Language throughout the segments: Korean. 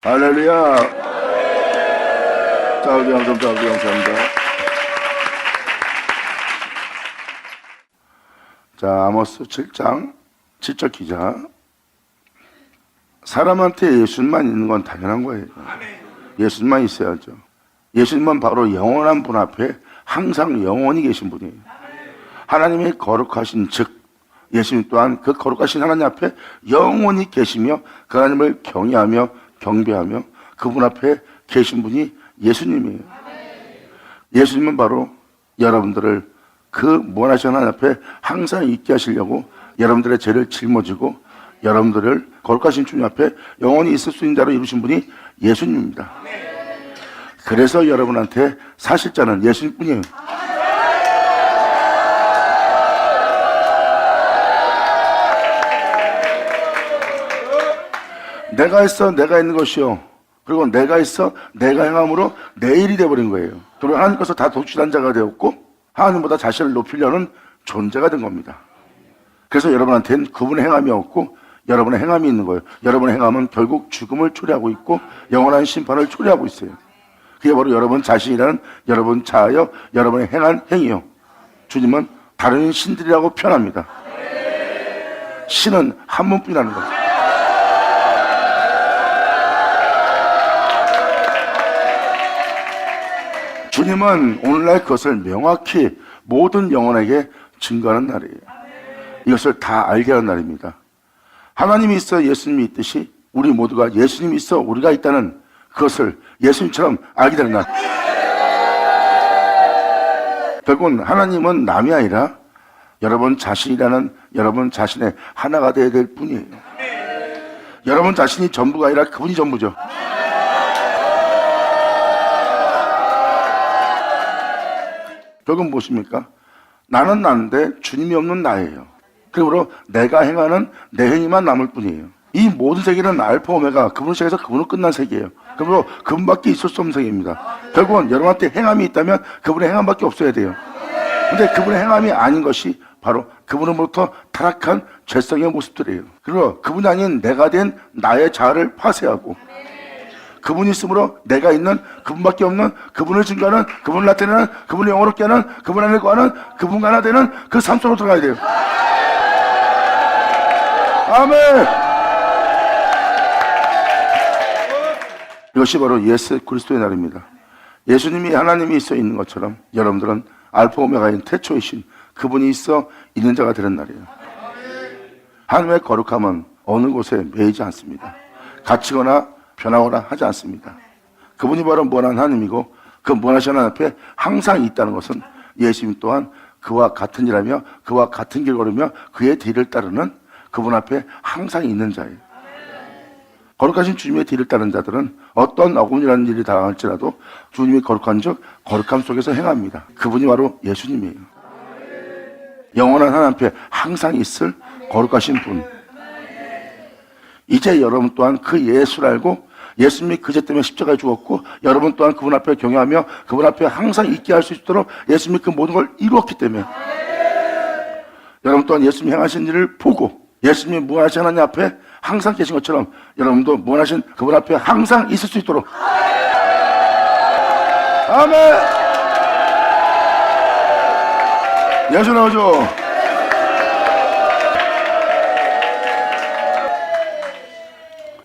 할렐루야. 자, 우리 감사합니다. 자, 아모스 7장 7절 기자. 사람한테 예수님만 있는 건 당연한 거예요. 예수님만 있어야죠. 예수님은 바로 영원한 분 앞에 항상 영원히 계신 분이에요. 하나님의 거룩하신 즉 예수님 또한 그 거룩하신 하나님 앞에 영원히 계시며 그 하나님을 경외하며 경배하며 그분 앞에 계신 분이 예수님이에요. 예수님은 바로 여러분들을 그 무한하신 하나님 앞에 항상 있게 하시려고 여러분들의 죄를 짊어지고 여러분들을 거룩하신 주님 앞에 영원히 있을 수 있는 자로 이루신 분이 예수님입니다. 그래서 여러분한테 사실자는 예수님뿐이에요. 내가 있어 내가 있는 것이요, 그리고 내가 있어 내가 행함으로 내일이 되어버린 거예요. 그리고 하나님께서 다 독실한 자가 되었고 하나님보다 자신을 높이려는 존재가 된 겁니다. 그래서 여러분한테는 그분의 행함이 없고 여러분의 행함이 있는 거예요. 여러분의 행함은 결국 죽음을 초래하고 있고 영원한 심판을 초래하고 있어요. 그게 바로 여러분 자신이라는 여러분 자아여 여러분의 행한 행위요. 주님은 다른 신들이라고 표현합니다. 신은 한 분뿐이라는 거예요. 주님은 오늘날 그것을 명확히 모든 영혼에게 증거하는 날이에요. 이것을 다 알게 하는 날입니다. 하나님이 있어 예수님이 있듯이 우리 모두가 예수님이 있어 우리가 있다는 그것을 예수님처럼 알게 되는 날. 결국은 하나님은 남이 아니라 여러분 자신이라는 여러분 자신의 하나가 되어야 될 뿐이에요. 여러분 자신이 전부가 아니라 그분이 전부죠. 결국은 무엇입니까? 나는 나인데 주님이 없는 나예요. 그러므로 내가 행하는 내 행위만 남을 뿐이에요. 이 모든 세계는 알파 오메가, 그분을 시작해서 그분으로 끝난 세계예요. 그러므로 그분밖에 있을 수 없는 세계입니다. 결국은 여러분한테 행함이 있다면 그분의 행함밖에 없어야 돼요. 근데 그분의 행함이 아닌 것이 바로 그분으로부터 타락한 죄성의 모습들이에요. 그리고 그분이 아닌 내가 된 나의 자아를 파쇄하고 그분이 있으므로 내가 있는 그분밖에 없는 그분을 증거하는 그분을 나타내는 그분을 영원롭게 하는 그분 안에 거하는 그분과 하나 되는 그 삶 속으로 들어가야 돼요. 아멘. 이것이 바로 예수 그리스도의 날입니다. 예수님이 하나님이 있어 있는 것처럼 여러분들은 알파 오메가인 태초이신 그분이 있어 있는 자가 되는 날이에요. 하나님의 거룩함은 어느 곳에 매이지 않습니다. 갇히거나 변하거나 하지 않습니다. 그분이 바로 무한한 하나님이고 그 무한하신 하나님 앞에 항상 있다는 것은 예수님 또한 그와 같은 일하며 그와 같은 길 걸으며 그의 뒤를 따르는 그분 앞에 항상 있는 자예요. 거룩하신 주님의 뒤를 따르는 자들은 어떤 어금니라는 일이 당할지라도 주님이 거룩한 즉 거룩함 속에서 행합니다. 그분이 바로 예수님이에요. 영원한 하나님 앞에 항상 있을 거룩하신 분. 이제 여러분 또한 그 예수를 알고 예수님이 그 죄 때문에 십자가에 죽었고 여러분 또한 그분 앞에 경외하며 그분 앞에 항상 있게 할 수 있도록 예수님이 그 모든 걸 이루었기 때문에 여러분 또한 예수님이 행하신 일을 보고 예수님이 무한하신 하나님 앞에 항상 계신 것처럼 여러분도 무한하신 그분 앞에 항상 있을 수 있도록. 아멘. 예수 나오죠.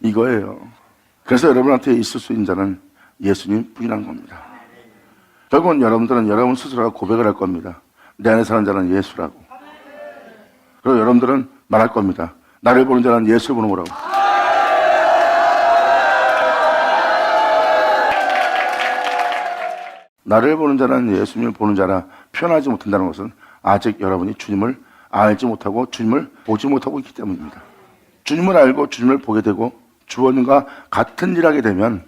이거예요. 그래서 여러분한테 있을 수 있는 자는 예수님 뿐이라는 겁니다. 결국은 여러분들은 여러분 스스로가 고백을 할 겁니다. 내 안에 사는 자는 예수라고. 그리고 여러분들은 말할 겁니다. 나를 보는 자는 예수를 보는 거라고. 나를 보는 자는 예수님을 보는 자라 표현하지 못한다는 것은 아직 여러분이 주님을 알지 못하고 주님을 보지 못하고 있기 때문입니다. 주님을 알고 주님을 보게 되고 주님과 같은 일을 하게 되면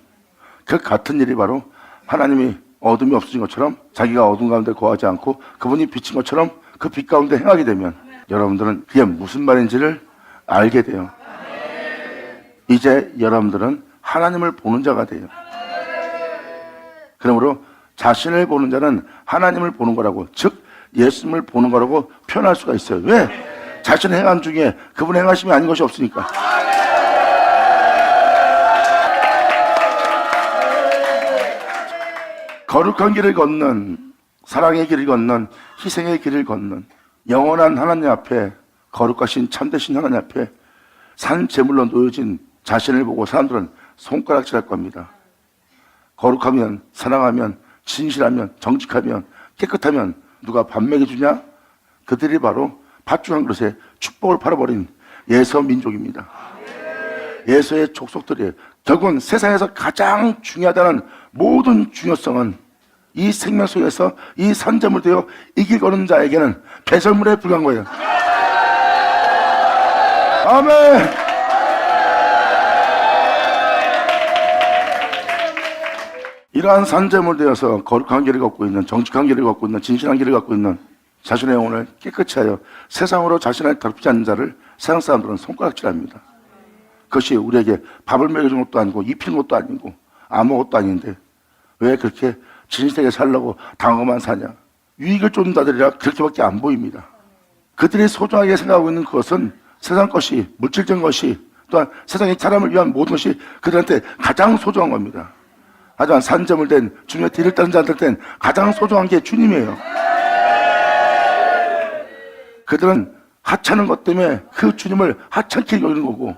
그 같은 일이 바로 하나님이 어둠이 없어진 것처럼 자기가 어둠 가운데 거하지 않고 그분이 빛인 것처럼 그 빛 가운데 행하게 되면 여러분들은 그게 무슨 말인지를 알게 돼요. 이제 여러분들은 하나님을 보는 자가 돼요. 그러므로 자신을 보는 자는 하나님을 보는 거라고, 즉 예수님을 보는 거라고 표현할 수가 있어요. 왜? 자신의 행함 중에 그분의 행하심이 아닌 것이 없으니까. 거룩한 길을 걷는, 사랑의 길을 걷는, 희생의 길을 걷는 영원한 하나님 앞에, 거룩하신 참되신 하나님 앞에 산 제물로 놓여진 자신을 보고 사람들은 손가락질할 겁니다. 거룩하면, 사랑하면, 진실하면, 정직하면, 깨끗하면 누가 밥 먹여주냐? 그들이 바로 팥죽 한 그릇에 축복을 팔아버린 예서 민족입니다. 예서의 족속들이에요. 결국은 세상에서 가장 중요하다는 모든 중요성은 이 생명 속에서 이 산재물 되어 이 길 걷는 자에게는 배설물에 불과한 거예요. 아멘. 이러한 산재물 되어서 거룩한 길을 걷고 있는, 정직한 길을 걷고 있는, 진실한 길을 걷고 있는 자신의 영혼을 깨끗이 하여 세상으로 자신을 더럽히지 않는 자를 세상 사람들은 손가락질합니다. 그것이 우리에게 밥을 먹여주는 것도 아니고 입히는 것도 아니고 아무것도 아닌데 왜 그렇게 진실하게 살려고 당하고만 사냐? 유익을 쫓는 자들이라 그렇게밖에 안 보입니다. 그들이 소중하게 생각하고 있는 그것은 세상 것이, 물질적인 것이, 또한 세상의 사람을 위한 모든 것이 그들한테 가장 소중한 겁니다. 하지만 산점을 된 주님의 뒤를 따른 자들한테는 가장 소중한 게 주님이에요. 그들은 하찮은 것 때문에 그 주님을 하찮게 여기는 거고,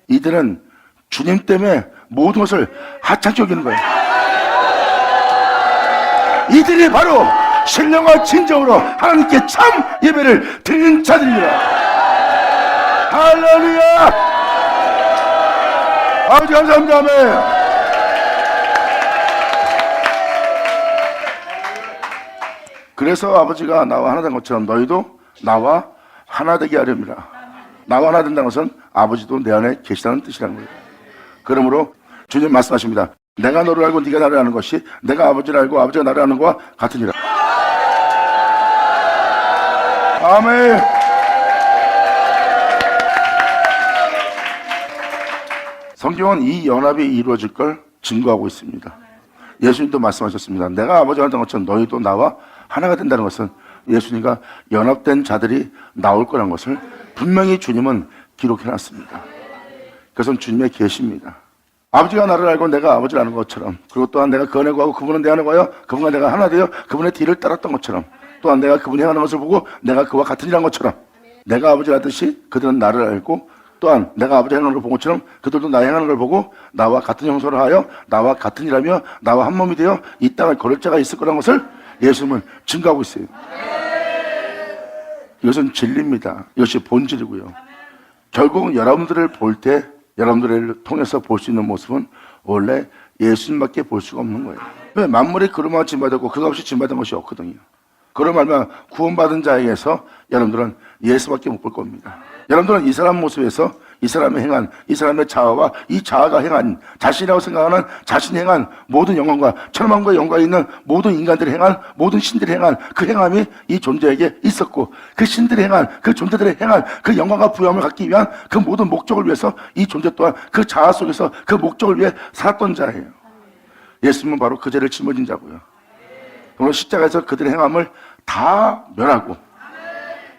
이들은 주님 때문에 모든 것을 하찮게 여기는 거예요. 이들이 바로 신령과 진정으로 하나님께 참 예배를 드리는 자들입니다. 할렐루야! 아버지 감사합니다. 아멘. 그래서 아버지가 나와 하나 된 것처럼 너희도 나와 하나 되게 하렵니다. 나와 하나 된다는 것은 아버지도 내 안에 계시다는 뜻이라는 거예요. 그러므로 주님 말씀하십니다. 내가 너를 알고 네가 나를 아는 것이 내가 아버지를 알고 아버지가 나를 아는 것과 같으니라. 아멘. 성경은 이 연합이 이루어질 걸 증거하고 있습니다. 예수님도 말씀하셨습니다. 내가 아버지가 하던 것처럼 너희도 나와 하나가 된다는 것은 예수님과 연합된 자들이 나올 거라는 것을 분명히 주님은 기록해놨습니다. 그것은 주님의 계시입니다. 아버지가 나를 알고 내가 아버지를 아는 것처럼, 그리고 또한 내가 그 안에 구하고 그분은 내 안에 구하여 그분과 내가 하나 되어 그분의 뒤를 따랐던 것처럼, 또한 내가 그분이 행하는 것을 보고 내가 그와 같은 일한 것처럼, 내가 아버지를 하듯이 그들은 나를 알고 또한 내가 아버지 행하는 걸 본 것처럼 그들도 나의 행하는 걸 보고 나와 같은 형소를 하여 나와 같은 일하며 나와 한 몸이 되어 이 땅을 걸을 자가 있을 거라는 것을 예수님은 증거하고 있어요. 이것은 진리입니다. 이것이 본질이고요. 결국은 여러분들을 볼 때, 여러분들을 통해서 볼 수 있는 모습은 원래 예수님밖에 볼 수가 없는 거예요. 왜? 만물이 그로만 짓받았고 그가 없이 짓받은 것이 없거든요. 그런 말만 구원받은 자에게서 여러분들은 예수밖에 못 볼 겁니다. 여러분들은 이 사람 모습에서 이 사람의 행한, 이 사람의 자아와 이 자아가 행한, 자신이라고 생각하는 자신이 행한 모든 영광과 천만과 영광이 있는 모든 인간들이 행한, 모든 신들이 행한 그 행함이 이 존재에게 있었고, 그 신들이 행한, 그 존재들의 행한 그 영광과 부여함을 갖기 위한 그 모든 목적을 위해서 이 존재 또한 그 자아 속에서 그 목적을 위해 살았던 자예요. 예수님은 바로 그 죄를 짊어진 자고요. 그러므로 십자가에서 그들의 행함을 다 멸하고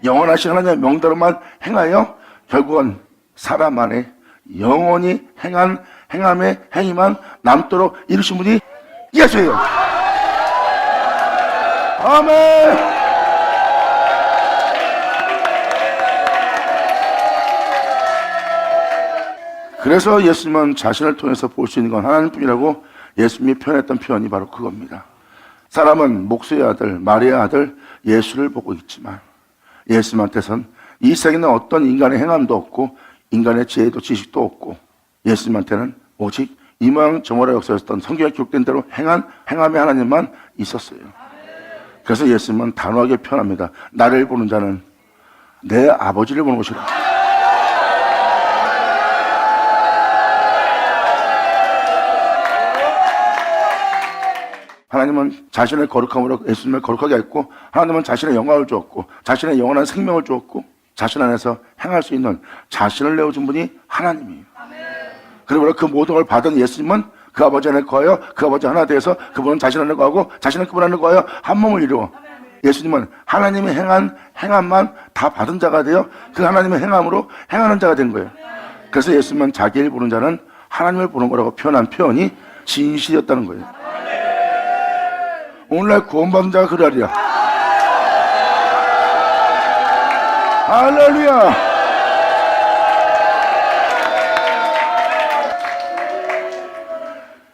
영원하신 하나님의 명대로만 행하여 결국은 사람 안에 영원히 행한 행함의 행위만 남도록 이루신 분이 예수예요. 아멘. 그래서 예수님은 자신을 통해서 볼 수 있는 건 하나님뿐이라고 예수님이 표현했던 표현이 바로 그겁니다. 사람은 목수의 아들, 마리아의 아들 예수를 보고 있지만 예수님한테선 이 세계는 어떤 인간의 행함도 없고 인간의 지혜도 지식도 없고 예수님한테는 오직 이 모양 저 모양 역사였던 성경에 기록된 대로 행한 행함의 하나님만 있었어요. 그래서 예수님은 단호하게 표현합니다. 나를 보는 자는 내 아버지를 보는 것이라. 하나님은 자신의 거룩함으로 예수님을 거룩하게 했고, 하나님은 자신의 영광을 주었고, 자신의 영원한 생명을 주었고, 자신 안에서 행할 수 있는 자신을 내어준 분이 하나님이에요. 그러므로 그 모든 걸 받은 예수님은 그 아버지 안에 거하여 그 아버지 하나 되어서 그분은 자신 안에 거하고 자신은 그분 안에 거하여 한 몸을 이루어 예수님은 하나님의 행한 행함만 다 받은 자가 되어 그 하나님의 행함으로 행하는 자가 된 거예요. 그래서 예수님은 자기를 보는 자는 하나님을 보는 거라고 표현한 표현이 진실이었다는 거예요. 오늘날 구원받은 자가 그러하리라. 할렐루야.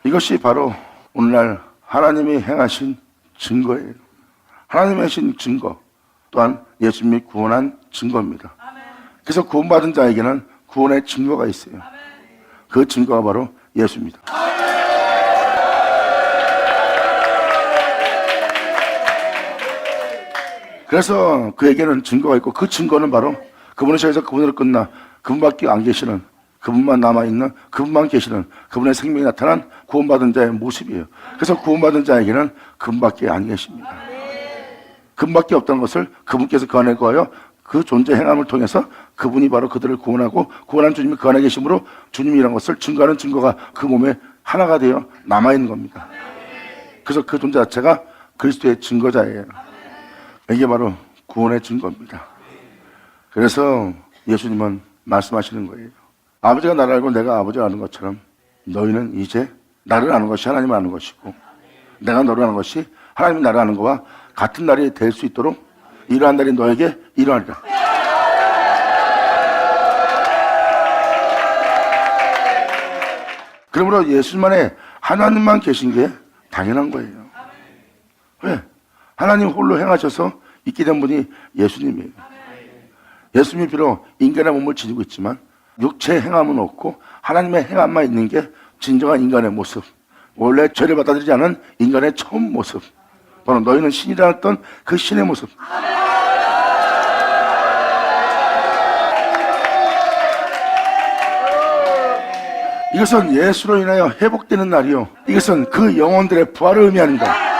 이것이 바로 오늘날 하나님이 행하신 증거예요. 하나님이 하신 증거 또한 예수님이 구원한 증거입니다. 그래서 구원받은 자에게는 구원의 증거가 있어요. 그 증거가 바로 예수입니다. 그래서 그에게는 증거가 있고 그 증거는 바로 그분의 자에서 그분으로 끝나 그분밖에 안 계시는, 그분만 남아있는, 그분만 계시는 그분의 생명이 나타난 구원받은 자의 모습이에요. 그래서 구원받은 자에게는 그분밖에 안 계십니다. 그분밖에 없다는 것을 그분께서 그 안에 거하여 그 존재 행함을 통해서 그분이 바로 그들을 구원하고 구원한 주님이 그 안에 계심으로 주님이라는 것을 증거하는 증거가 그 몸에 하나가 되어 남아있는 겁니다. 그래서 그 존재 자체가 그리스도의 증거자예요. 이게 바로 구원의 증거입니다. 그래서 예수님은 말씀하시는 거예요. 아버지가 나를 알고 내가 아버지를 아는 것처럼 너희는 이제 나를 아는 것이 하나님을 아는 것이고 내가 너를 아는 것이 하나님이 나를 아는 것과 같은 날이 될 수 있도록 이러한 날이 너에게 일어나리라. 그러므로 예수님만에 하나님만 계신 게 당연한 거예요. 왜? 하나님 홀로 행하셔서 있게 된 분이 예수님이에요. 예수님이 비록 인간의 몸을 지니고 있지만 육체의 행함은 없고 하나님의 행함만 있는 게 진정한 인간의 모습, 원래 죄를 받아들이지 않은 인간의 처음 모습, 바로 너희는 신이라 했던 그 신의 모습. 이것은 예수로 인하여 회복되는 날이요, 이것은 그 영혼들의 부활을 의미합니다.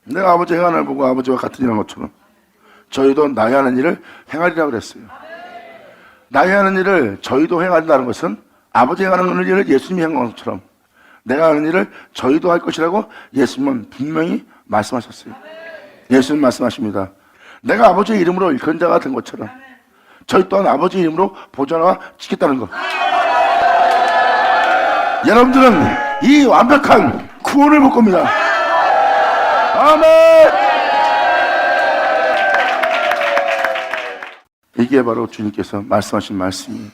내가 아버지 행하는 을 보고 아버지와 같은 일한 것처럼 저희도 나의 하는 일을 행하리라고 그랬어요. 나의 하는 일을 저희도 행한다는 것은 아버지 행하는 일을 예수님이 행한 것처럼 내가 하는 일을 저희도 할 것이라고 예수님은 분명히 말씀하셨어요. 예수님 말씀하십니다. 내가 아버지의 이름으로 일컫는 자가 된 것처럼 저희 또한 아버지의 이름으로 보존하고 지켰다는 것. 여러분들은 이 완벽한 구원을 볼 겁니다. 아멘! 이게 바로 주님께서 말씀하신 말씀이에요.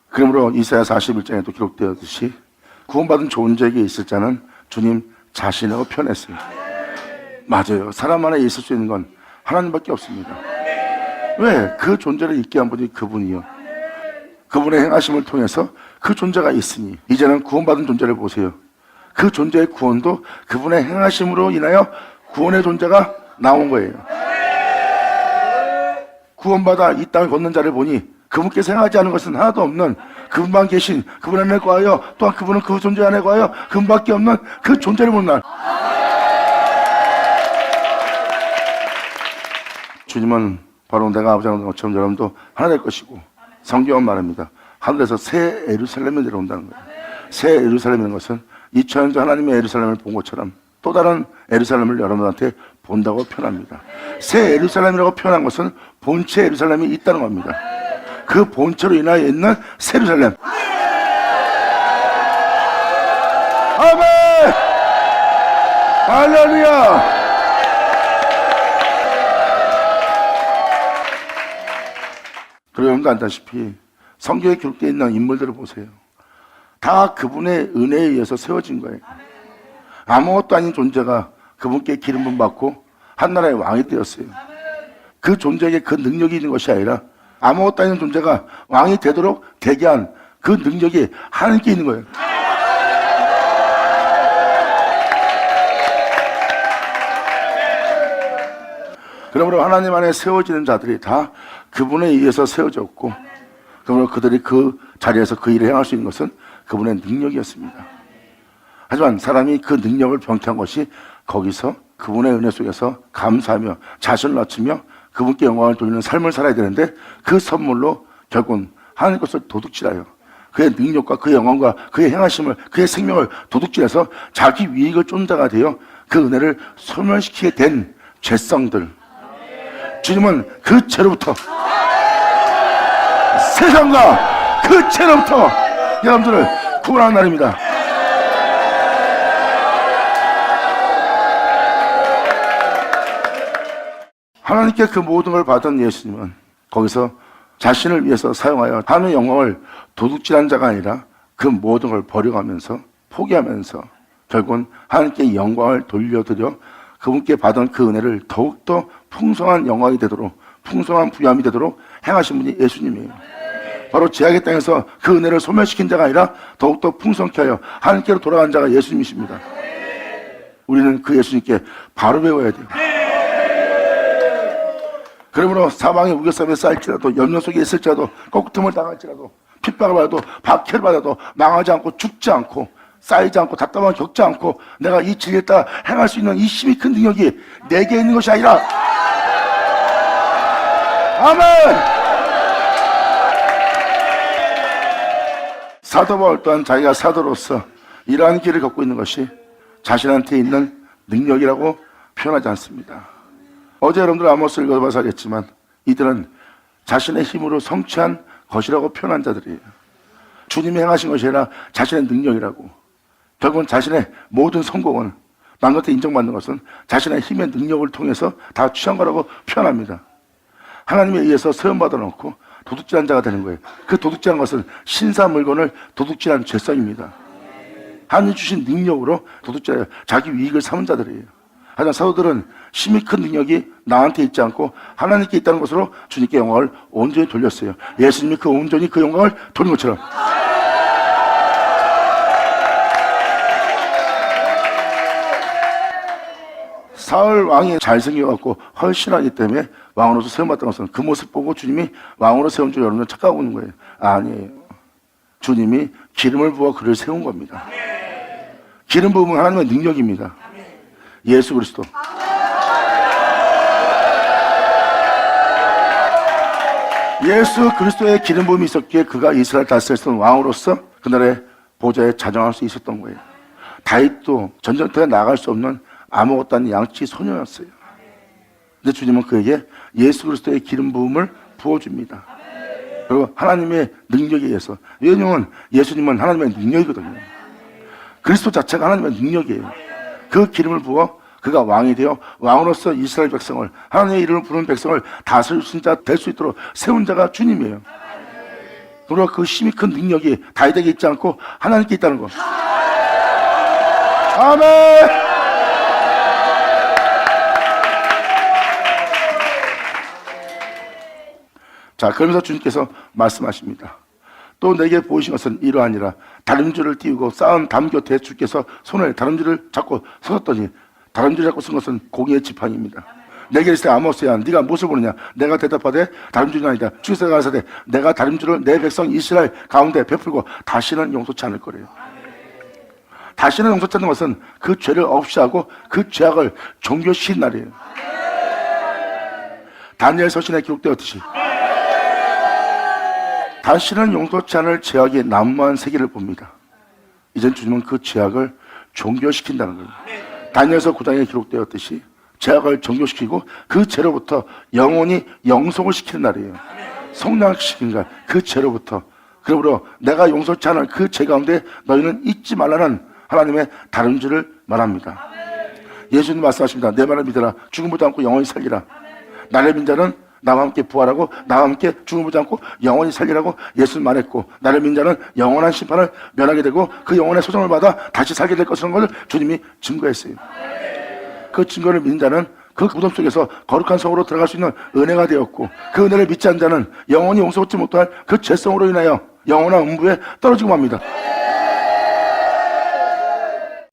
그러므로 이사야 41장에도 기록되었듯이 구원받은 존재에게 있을 자는 주님 자신이라고 표현했어요. 맞아요. 사람 안에 있을 수 있는 건 하나님밖에 없습니다. 왜? 그 존재를 있게 한 분이 그분이요. 그분의 행하심을 통해서 그 존재가 있으니 이제는 구원받은 존재를 보세요. 그 존재의 구원도 그분의 행하심으로 인하여 구원의 존재가 나온 거예요. 구원받아 이 땅을 걷는 자를 보니 그분께서 행하지 않은 것은 하나도 없는 그분만 계신 그분 안에 거하여 또한 그분은 그 존재 안에 거하여 그분밖에 없는 그 존재를 보는 날. 주님은 바로 내가 아버지 하는 것처럼 여러분도 하나 될 것이고, 성경은 말합니다. 하늘에서 새 예루살렘이 내려온다는 거예요. 새 예루살렘이라는 것은 2000년 전 하나님의 예루살렘을 본 것처럼 또 다른 예루살렘을 여러분한테 본다고 표현합니다. 새 예루살렘이라고 표현한 것은 본체 예루살렘이 있다는 겁니다. 그 본체로 인하여 있는 새 예루살렘. 아멘! 할렐루야! 그리고 여러분도 안다시피 성경에 기록되어 있는 인물들을 보세요. 다 그분의 은혜에 의해서 세워진 거예요. 아무것도 아닌 존재가 그분께 기름 부음 받고 한나라의 왕이 되었어요. 그 존재에게 그 능력이 있는 것이 아니라 아무것도 아닌 존재가 왕이 되도록 되게 한 그 능력이 하나님께 있는 거예요. 그러므로 하나님 안에 세워지는 자들이 다 그분에 의해서 세워졌고, 그러므로 그들이 그 자리에서 그 일을 행할 수 있는 것은 그분의 능력이었습니다. 하지만 사람이 그 능력을 병태한 것이 거기서 그분의 은혜 속에서 감사하며 자신을 낮추며 그분께 영광을 돌리는 삶을 살아야 되는데, 그 선물로 결국은 하나님 것을 도둑질하여 그의 능력과 그의 영광과 그의 행하심을, 그의 생명을 도둑질해서 자기 위익을 쫓는 자가 되어 그 은혜를 소멸시키게 된 죄성들, 주님은 그 죄로부터, 세상과 그 죄로부터 여러분들을 구원하는 날입니다. 하나님께 그 모든 걸 받은 예수님은 거기서 자신을 위해서 사용하여 하나님의 영광을 도둑질한 자가 아니라 그 모든 걸 버려가면서 포기하면서 결국은 하나님께 영광을 돌려드려 그분께 받은 그 은혜를 더욱더 풍성한 영광이 되도록, 풍성한 부유함이 되도록 행하신 분이 예수님이에요. 바로 제약의 땅에서 그 은혜를 소멸시킨 자가 아니라 더욱더 풍성케 하여 하나님께로 돌아간 자가 예수님이십니다. 우리는 그 예수님께 바로 배워야 돼요. 그러므로 사방에 우겨싸움에 쌓일지라도, 염려 속에 있을지라도, 꺾음을 당할지라도, 핍박을 받아도, 박해를 받아도 망하지 않고 죽지 않고 쌓이지 않고 답답함을 겪지 않고 내가 이 진리에 따라 행할 수 있는 이 힘이 큰 능력이 내게 있는 것이 아니라, 아멘! 사도 바울 또한 자기가 사도로서 이러한 길을 걷고 있는 것이 자신한테 있는 능력이라고 표현하지 않습니다. 어제 여러분들 아모스를 읽어봐서 알겠지만 이들은 자신의 힘으로 성취한 것이라고 표현한 자들이에요. 주님이 행하신 것이 아니라 자신의 능력이라고. 결국은 자신의 모든 성공은, 남한테 인정받는 것은 자신의 힘의 능력을 통해서 다 취한 거라고 표현합니다. 하나님에 의해서 세움받아 놓고 도둑질한 자가 되는 거예요. 그 도둑질한 것은 신사 물건을 도둑질한 죄성입니다. 하나님 주신 능력으로 도둑질하여 자기 이익을 삼은 자들이에요. 하지만 사도들은 힘이 큰 능력이 나한테 있지 않고 하나님께 있다는 것으로 주님께 영광을 온전히 돌렸어요. 예수님이 그 온전히 그 영광을 돌린 것처럼. 사울 왕이 잘생겨갖고 헌신하기 때문에 왕으로서 세움받던 것은 그 모습 보고 주님이 왕으로 세운 줄 여러분은 착각하고 있는 거예요. 아니에요. 주님이 기름을 부어 그를 세운 겁니다. 기름 부음은 하나님의 능력입니다. 예수 그리스도. 예수 그리스도의 기름 부음이 있었기에 그가 이스라엘 다스렸던 왕으로서 그날의 보좌에 자정할 수 있었던 거예요. 다윗도 전쟁터에 나갈 수 없는 아무것도 아닌 양치 소녀였어요. 근데 주님은 그에게 예수 그리스도의 기름 부음을 부어줍니다. 그리고 하나님의 능력에 의해서, 왜냐하면 예수님은 하나님의 능력이거든요. 그리스도 자체가 하나님의 능력이에요. 그 기름을 부어 그가 왕이 되어 왕으로서 이스라엘 백성을, 하나님의 이름을 부르는 백성을 다스릴 자 될 수 있도록 세운 자가 주님이에요. 그리고 그 힘이 큰 능력이 다윗에게 있지 않고 하나님께 있다는 것. 아멘! 자, 그러면서 주님께서 말씀하십니다. 또 내게 보이신 것은 이러하니라. 다림줄을 띄우고 쌓은 담 곁에 주께서 손을 다림줄을 잡고 서셨더니, 다림줄을 잡고 쓴 것은 공의의 지팡이입니다. 내게 이르시되 아모스야, 네가 무엇을 보느냐? 내가 대답하되 다림줄이 아니다. 주께서 가라사대 내가 다림줄을 내 백성 이스라엘 가운데 베풀고 다시는 용서치 않을 거래요. 다시는 용서치 않는 것은 그 죄를 없이 하고 그 죄악을 종교시킨 날이에요. 다니엘 서신에 기록되었듯이 다시는 용서치 않을 죄악의 난무한 세계를 봅니다. 이젠 주님은 그 죄악을 종교시킨다는 거예요. 다니엘서 9장에 기록되었듯이 죄악을 종교시키고 그 죄로부터 영원히 영속을 시키는 날이에요. 성량시킨 날, 그 죄로부터. 그러므로 내가 용서치 않을 그 죄 가운데 너희는 잊지 말라는 하나님의 다름질을 말합니다. 예수님 말씀하십니다. 내 말을 믿어라. 죽음보다 않고 영원히 살리라. 나를 믿는 자는 나와 함께 부활하고 나와 함께 죽음보지 않고 영원히 살리라고 예수님 말했고, 나를 믿는 자는 영원한 심판을 면하게 되고 그 영원의 소정을 받아 다시 살게 될 것이라는 것을 주님이 증거했어요. 그 증거를 믿는 자는 그 무덤 속에서 거룩한 성으로 들어갈 수 있는 은혜가 되었고, 그 은혜를 믿지 않는 자는 영원히 용서받지 못할 그 죄성으로 인하여 영원한 음부에 떨어지고 맙니다.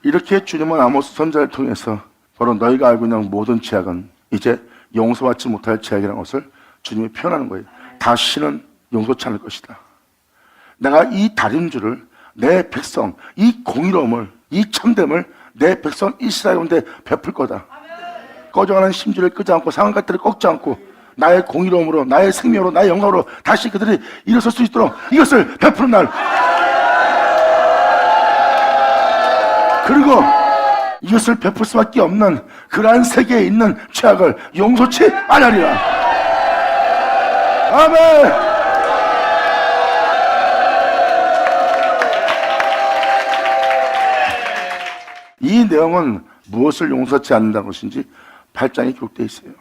이렇게 주님은 아모스 선지자를 통해서 바로 너희가 알고 있는 모든 죄악은 이제 용서받지 못할 죄악이라는 것을 주님이 표현하는 거예요. 다시는 용서치 않을 것이다. 내가 이 다림줄을 내 백성, 이 공의로움을, 이 참됨을 내 백성 이스라엘 가운데 베풀 거다. 꺼져가는 심지를 끄지 않고 상한가들을 꺾지 않고 나의 공의로움으로, 나의 생명으로, 나의 영광으로 다시 그들이 일어설 수 있도록 이것을 베푸는 날. 그리고 이것을 베풀 수밖에 없는 그러한 세계에 있는 죄악을 용서치 않으리라. 아멘. 이 내용은 무엇을 용서치 않는다는 것인지 8장에 기록되어 있어요.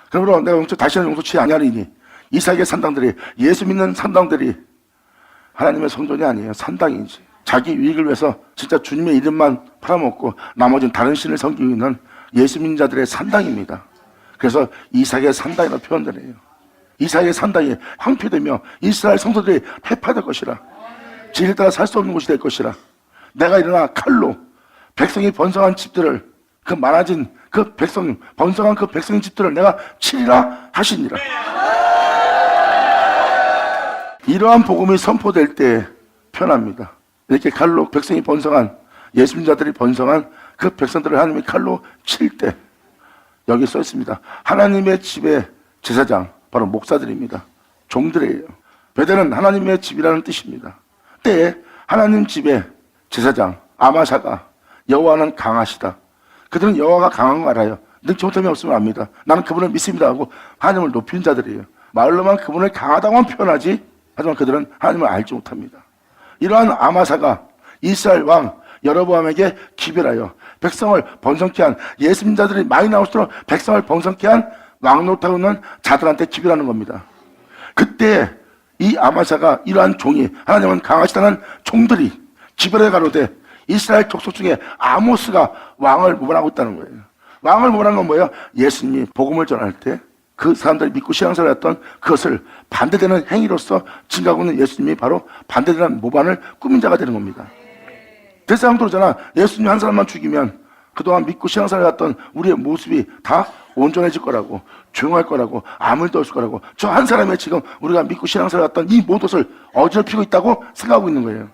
그러므로 내가 다시는 용서치 아니하리니 이삭의 산당들이, 예수 믿는 산당들이 하나님의 성전이 아니에요. 산당이지. 자기 유익을 위해서 진짜 주님의 이름만 팔아먹고 나머지는 다른 신을 섬기고 있는 예수 믿는 자들의 산당입니다. 그래서 이삭의 산당이라고 표현을 해요. 이삭의 산당이 황폐되며 이스라엘 성도들이 해파될 것이라. 진리를 따라 살 수 없는 곳이 될 것이라. 내가 일어나 칼로 백성이 번성한 집들을, 그 많아진 그 백성, 번성한 그 백성의 집들을 내가 치리라 하시니라. 이러한 복음이 선포될 때 표현합니다. 이렇게 칼로 백성이 번성한, 예수 믿는 자들이 번성한 그 백성들을 하나님이 칼로 칠 때, 여기 써 있습니다. 하나님의 집의 제사장, 바로 목사들입니다. 종들이에요. 베델은 하나님의 집이라는 뜻입니다. 때에 하나님 집의 제사장 아마사가 여호와는 강하시다. 그들은 여호와가 강한 거 알아요. 능치 못함이 없으면 압니다. 나는 그분을 믿습니다 하고 하나님을 높이는 자들이에요. 말로만 그분을 강하다고만 표현하지, 하지만 그들은 하나님을 알지 못합니다. 이러한 아마사가 이스라엘 왕 여로보암에게 기별하여 백성을 번성케 한, 예수 믿는 자들이 많이 나올수록 백성을 번성케 한 왕노릇하고 있는 자들한테 기별하는 겁니다. 그때 이 아마사가, 이러한 종이, 하나님은 강하시다는 종들이 기별해 가로되 이스라엘 족속 중에 아모스가 왕을 모반하고 있다는 거예요. 왕을 모반한 건 뭐예요? 예수님이 복음을 전할 때 그 사람들이 믿고 신앙생활을 했던 그것을 반대되는 행위로서 증가하고 있는 예수님이 바로 반대되는 모반을 꾸민 자가 되는 겁니다. 대세상 그러잖아. 예수님 한 사람만 죽이면 그동안 믿고 신앙생활을 했던 우리의 모습이 다 온전해질 거라고, 조용할 거라고, 아무 일도 없을 거라고, 저 한 사람의 지금 우리가 믿고 신앙생활을 했던 이 모든 것을 어지럽히고 있다고 생각하고 있는 거예요.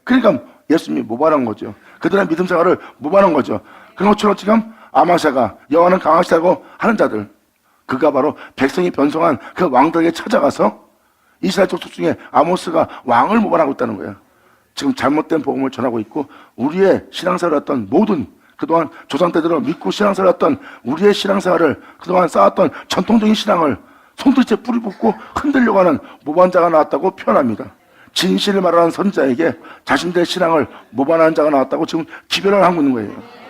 그러니까 예수님이 모반한 거죠. 그들의 믿음 생활을 모반한 거죠. 그런 것처럼 지금 아마샤가 여호와는 강하시다고 하는 자들, 그가 바로 백성이 변성한 그 왕들에게 찾아가서 이스라엘 족속 중에 아모스가 왕을 모반하고 있다는 거예요. 지금 잘못된 복음을 전하고 있고, 우리의 신앙생활을 했던 모든, 그동안 조상 때대로 믿고 신앙생활을 했던 우리의 신앙생활을, 그동안 쌓았던 전통적인 신앙을 손들째 뿌리 붓고 흔들려고 하는 모반자가 나왔다고 표현합니다. 진실을 말하는 선자에게 자신들의 신앙을 모반하는 자가 나왔다고 지금 기별을 하고 있는 거예요.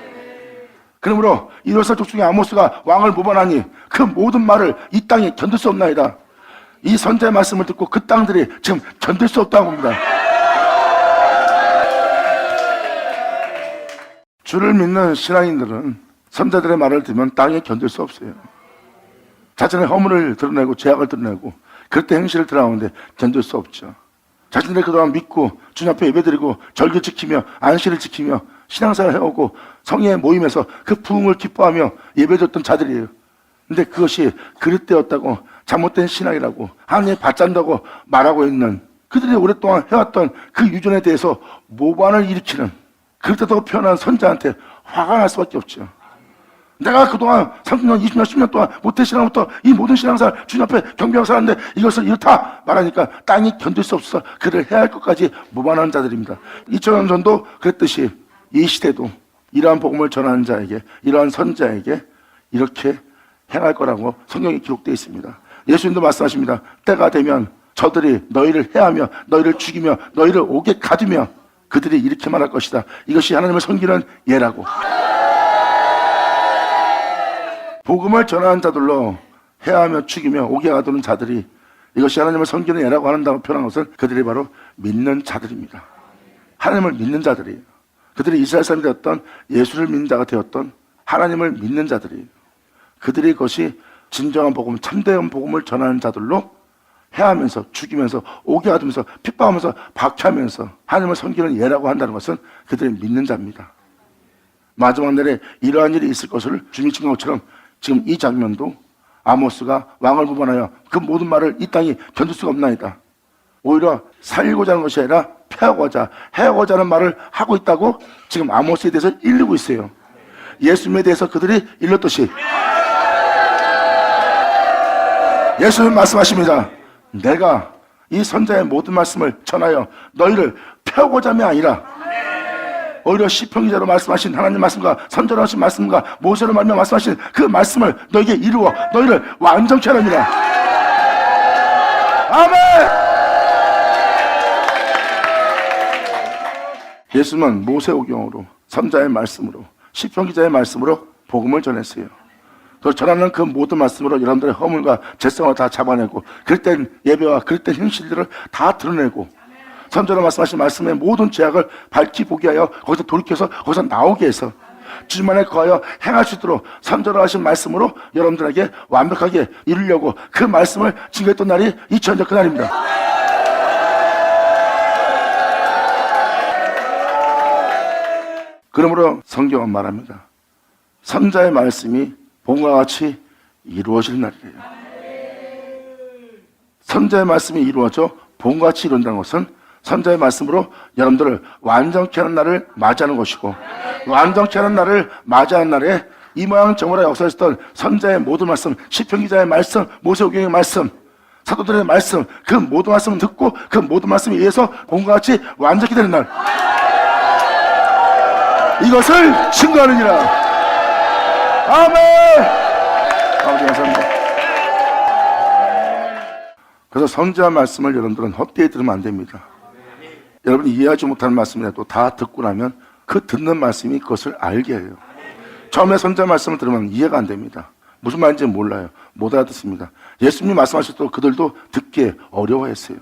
그러므로 이스라엘 족 중에 아모스가 왕을 모반하니 그 모든 말을 이 땅이 견딜 수 없나이다. 이 선자의 말씀을 듣고 그 땅들이 지금 견딜 수 없다고 합니다. 주를 믿는 신앙인들은 선자들의 말을 들으면 땅에 견딜 수 없어요. 자신의 허물을 드러내고 죄악을 드러내고 그럴 때 행실을 드러나오는데 견딜 수 없죠. 자신들이 그동안 믿고 주님 앞에 예배드리고 절기 지키며 안식일을 지키며 신앙생활을 해오고 성회의 모임에서 그 부흥을 기뻐하며 예배드렸던 자들이에요. 근데 그것이 그릇되었다고, 잘못된 신앙이라고, 하나님이 받잔다고 말하고 있는 그들이 오랫동안 해왔던 그 유전에 대해서 모반을 일으키는, 그렇다고 표현한 선자한테 화가 날 수밖에 없죠. 내가 그동안 30년, 20년, 10년 동안 모태 신앙부터 이 모든 신앙생활 주님 앞에 경배하고 살았는데 이것을 이렇다 말하니까 땅이 견딜 수 없어 그를 해야 할 것까지 모반하는 자들입니다. 2000년 전도 그랬듯이 이 시대도 이러한 복음을 전하는 자에게, 이러한 선자에게 이렇게 행할 거라고 성경에 기록되어 있습니다. 예수님도 말씀하십니다. 때가 되면 저들이 너희를 해하며 너희를 죽이며 너희를 옥에 가두며 그들이 이렇게 말할 것이다. 이것이 하나님을 섬기는 예라고. 복음을 전하는 자들로 해하며 죽이며 옥에 가두는 자들이 이것이 하나님을 섬기는 예라고 한다고 표현한 것은 그들이 바로 믿는 자들입니다. 하나님을 믿는 자들이에요. 그들이 이스라엘 사람이 되었던, 예수를 믿는 자가 되었던 하나님을 믿는 자들이에요. 그들이 그것이 진정한 복음, 참된 복음을 전하는 자들로 해하면서 죽이면서 옥에 가두면서 핍박하면서 박해하면서 하나님을 섬기는 예라고 한다는 것은 그들이 믿는 자입니다. 마지막 날에 이러한 일이 있을 것을 주님이 증거한 것처럼 지금 이 장면도 아모스가 왕을 모반하여 그 모든 말을 이 땅이 견딜 수가 없나이다. 오히려 살고자 하는 것이 아니라 패하고자, 해하고자 하는 말을 하고 있다고 지금 아모스에 대해서 일르고 있어요. 예수님에 대해서 그들이 일렀듯이 예수님 말씀하십니다. 내가 이 선자의 모든 말씀을 전하여 너희를 펴고자 함이 아니라 오히려 시편 기자로 말씀하신 하나님 말씀과 선자로 하신 말씀과 모세로 말며 말씀하신 그 말씀을 너에게 이루어 너희를 완전케 하느니라. 아멘. 예수님은 모세오경으로 선자의 말씀으로, 시편 기자의 말씀으로 복음을 전했어요. 그 전하는 그 모든 말씀으로 여러분들의 허물과 죄성을 다 잡아내고, 그럴 땐 예배와 그럴 땐 행실들을 다 드러내고, 선자로 말씀하신 말씀의 모든 죄악을 밝히 보게 하여 거기서 돌이켜서 거기서 나오게 해서 주님 안에 거하여 행할 수 있도록 선자로 하신 말씀으로 여러분들에게 완벽하게 이루려고 그 말씀을 증거했던 날이 2000년 전 그날입니다. 그러므로 성경은 말합니다. 선자의 말씀이 복음과 같이 이루어질 날이래요. 선자의 말씀이 이루어져 복음과 같이 이룬다는 것은 선자의 말씀으로 여러분들을 완전케 하는 날을 맞이하는 것이고, 완전케 하는 날을 맞이하는 날에 이 모양 저 모양 역사에 있었던 선자의 모든 말씀, 시편 기자의 말씀, 모세오경의 말씀, 사도들의 말씀, 그 모든 말씀을 듣고 그 모든 말씀에 의해서 복음과 같이 완전케 되는 날, 이것을 증거하느니라. 아멘. 아버지 감사합니다. 그래서 선지자 말씀을 여러분들은 헛되이 들으면 안 됩니다. 여러분이 이해하지 못하는 말씀이라도 다 듣고 나면 그 듣는 말씀이 그것을 알게 해요. 처음에 선지자 말씀을 들으면 이해가 안 됩니다. 무슨 말인지 몰라요. 못 알아듣습니다. 예수님이 말씀하실 때 그들도 듣기에 어려워했어요.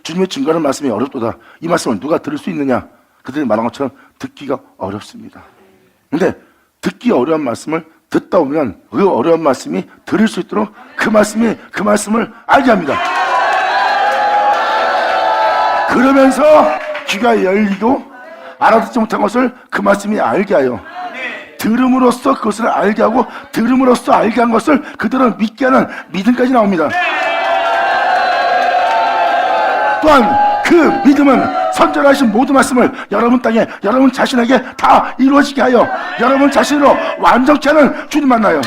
주님의 증거하는 말씀이 어렵도다. 이 말씀을 누가 들을 수 있느냐? 그들이 말한 것처럼 듣기가 어렵습니다. 근데 듣기 어려운 말씀을 듣다 보면 그 어려운 말씀이 들을 수 있도록 그 말씀을 알게 합니다. 그러면서 귀가 열리고 알아듣지 못한 것을 그 말씀이 알게 하여 들음으로써 그것을 알게 하고, 들음으로써 알게 한 것을 그들은 믿게 하는 믿음까지 나옵니다. 또한 그 믿음은 선전하신 모든 말씀을 여러분 땅에, 여러분 자신에게 다 이루어지게 하여 여러분 자신으로 완전케 하는 주님 만나요.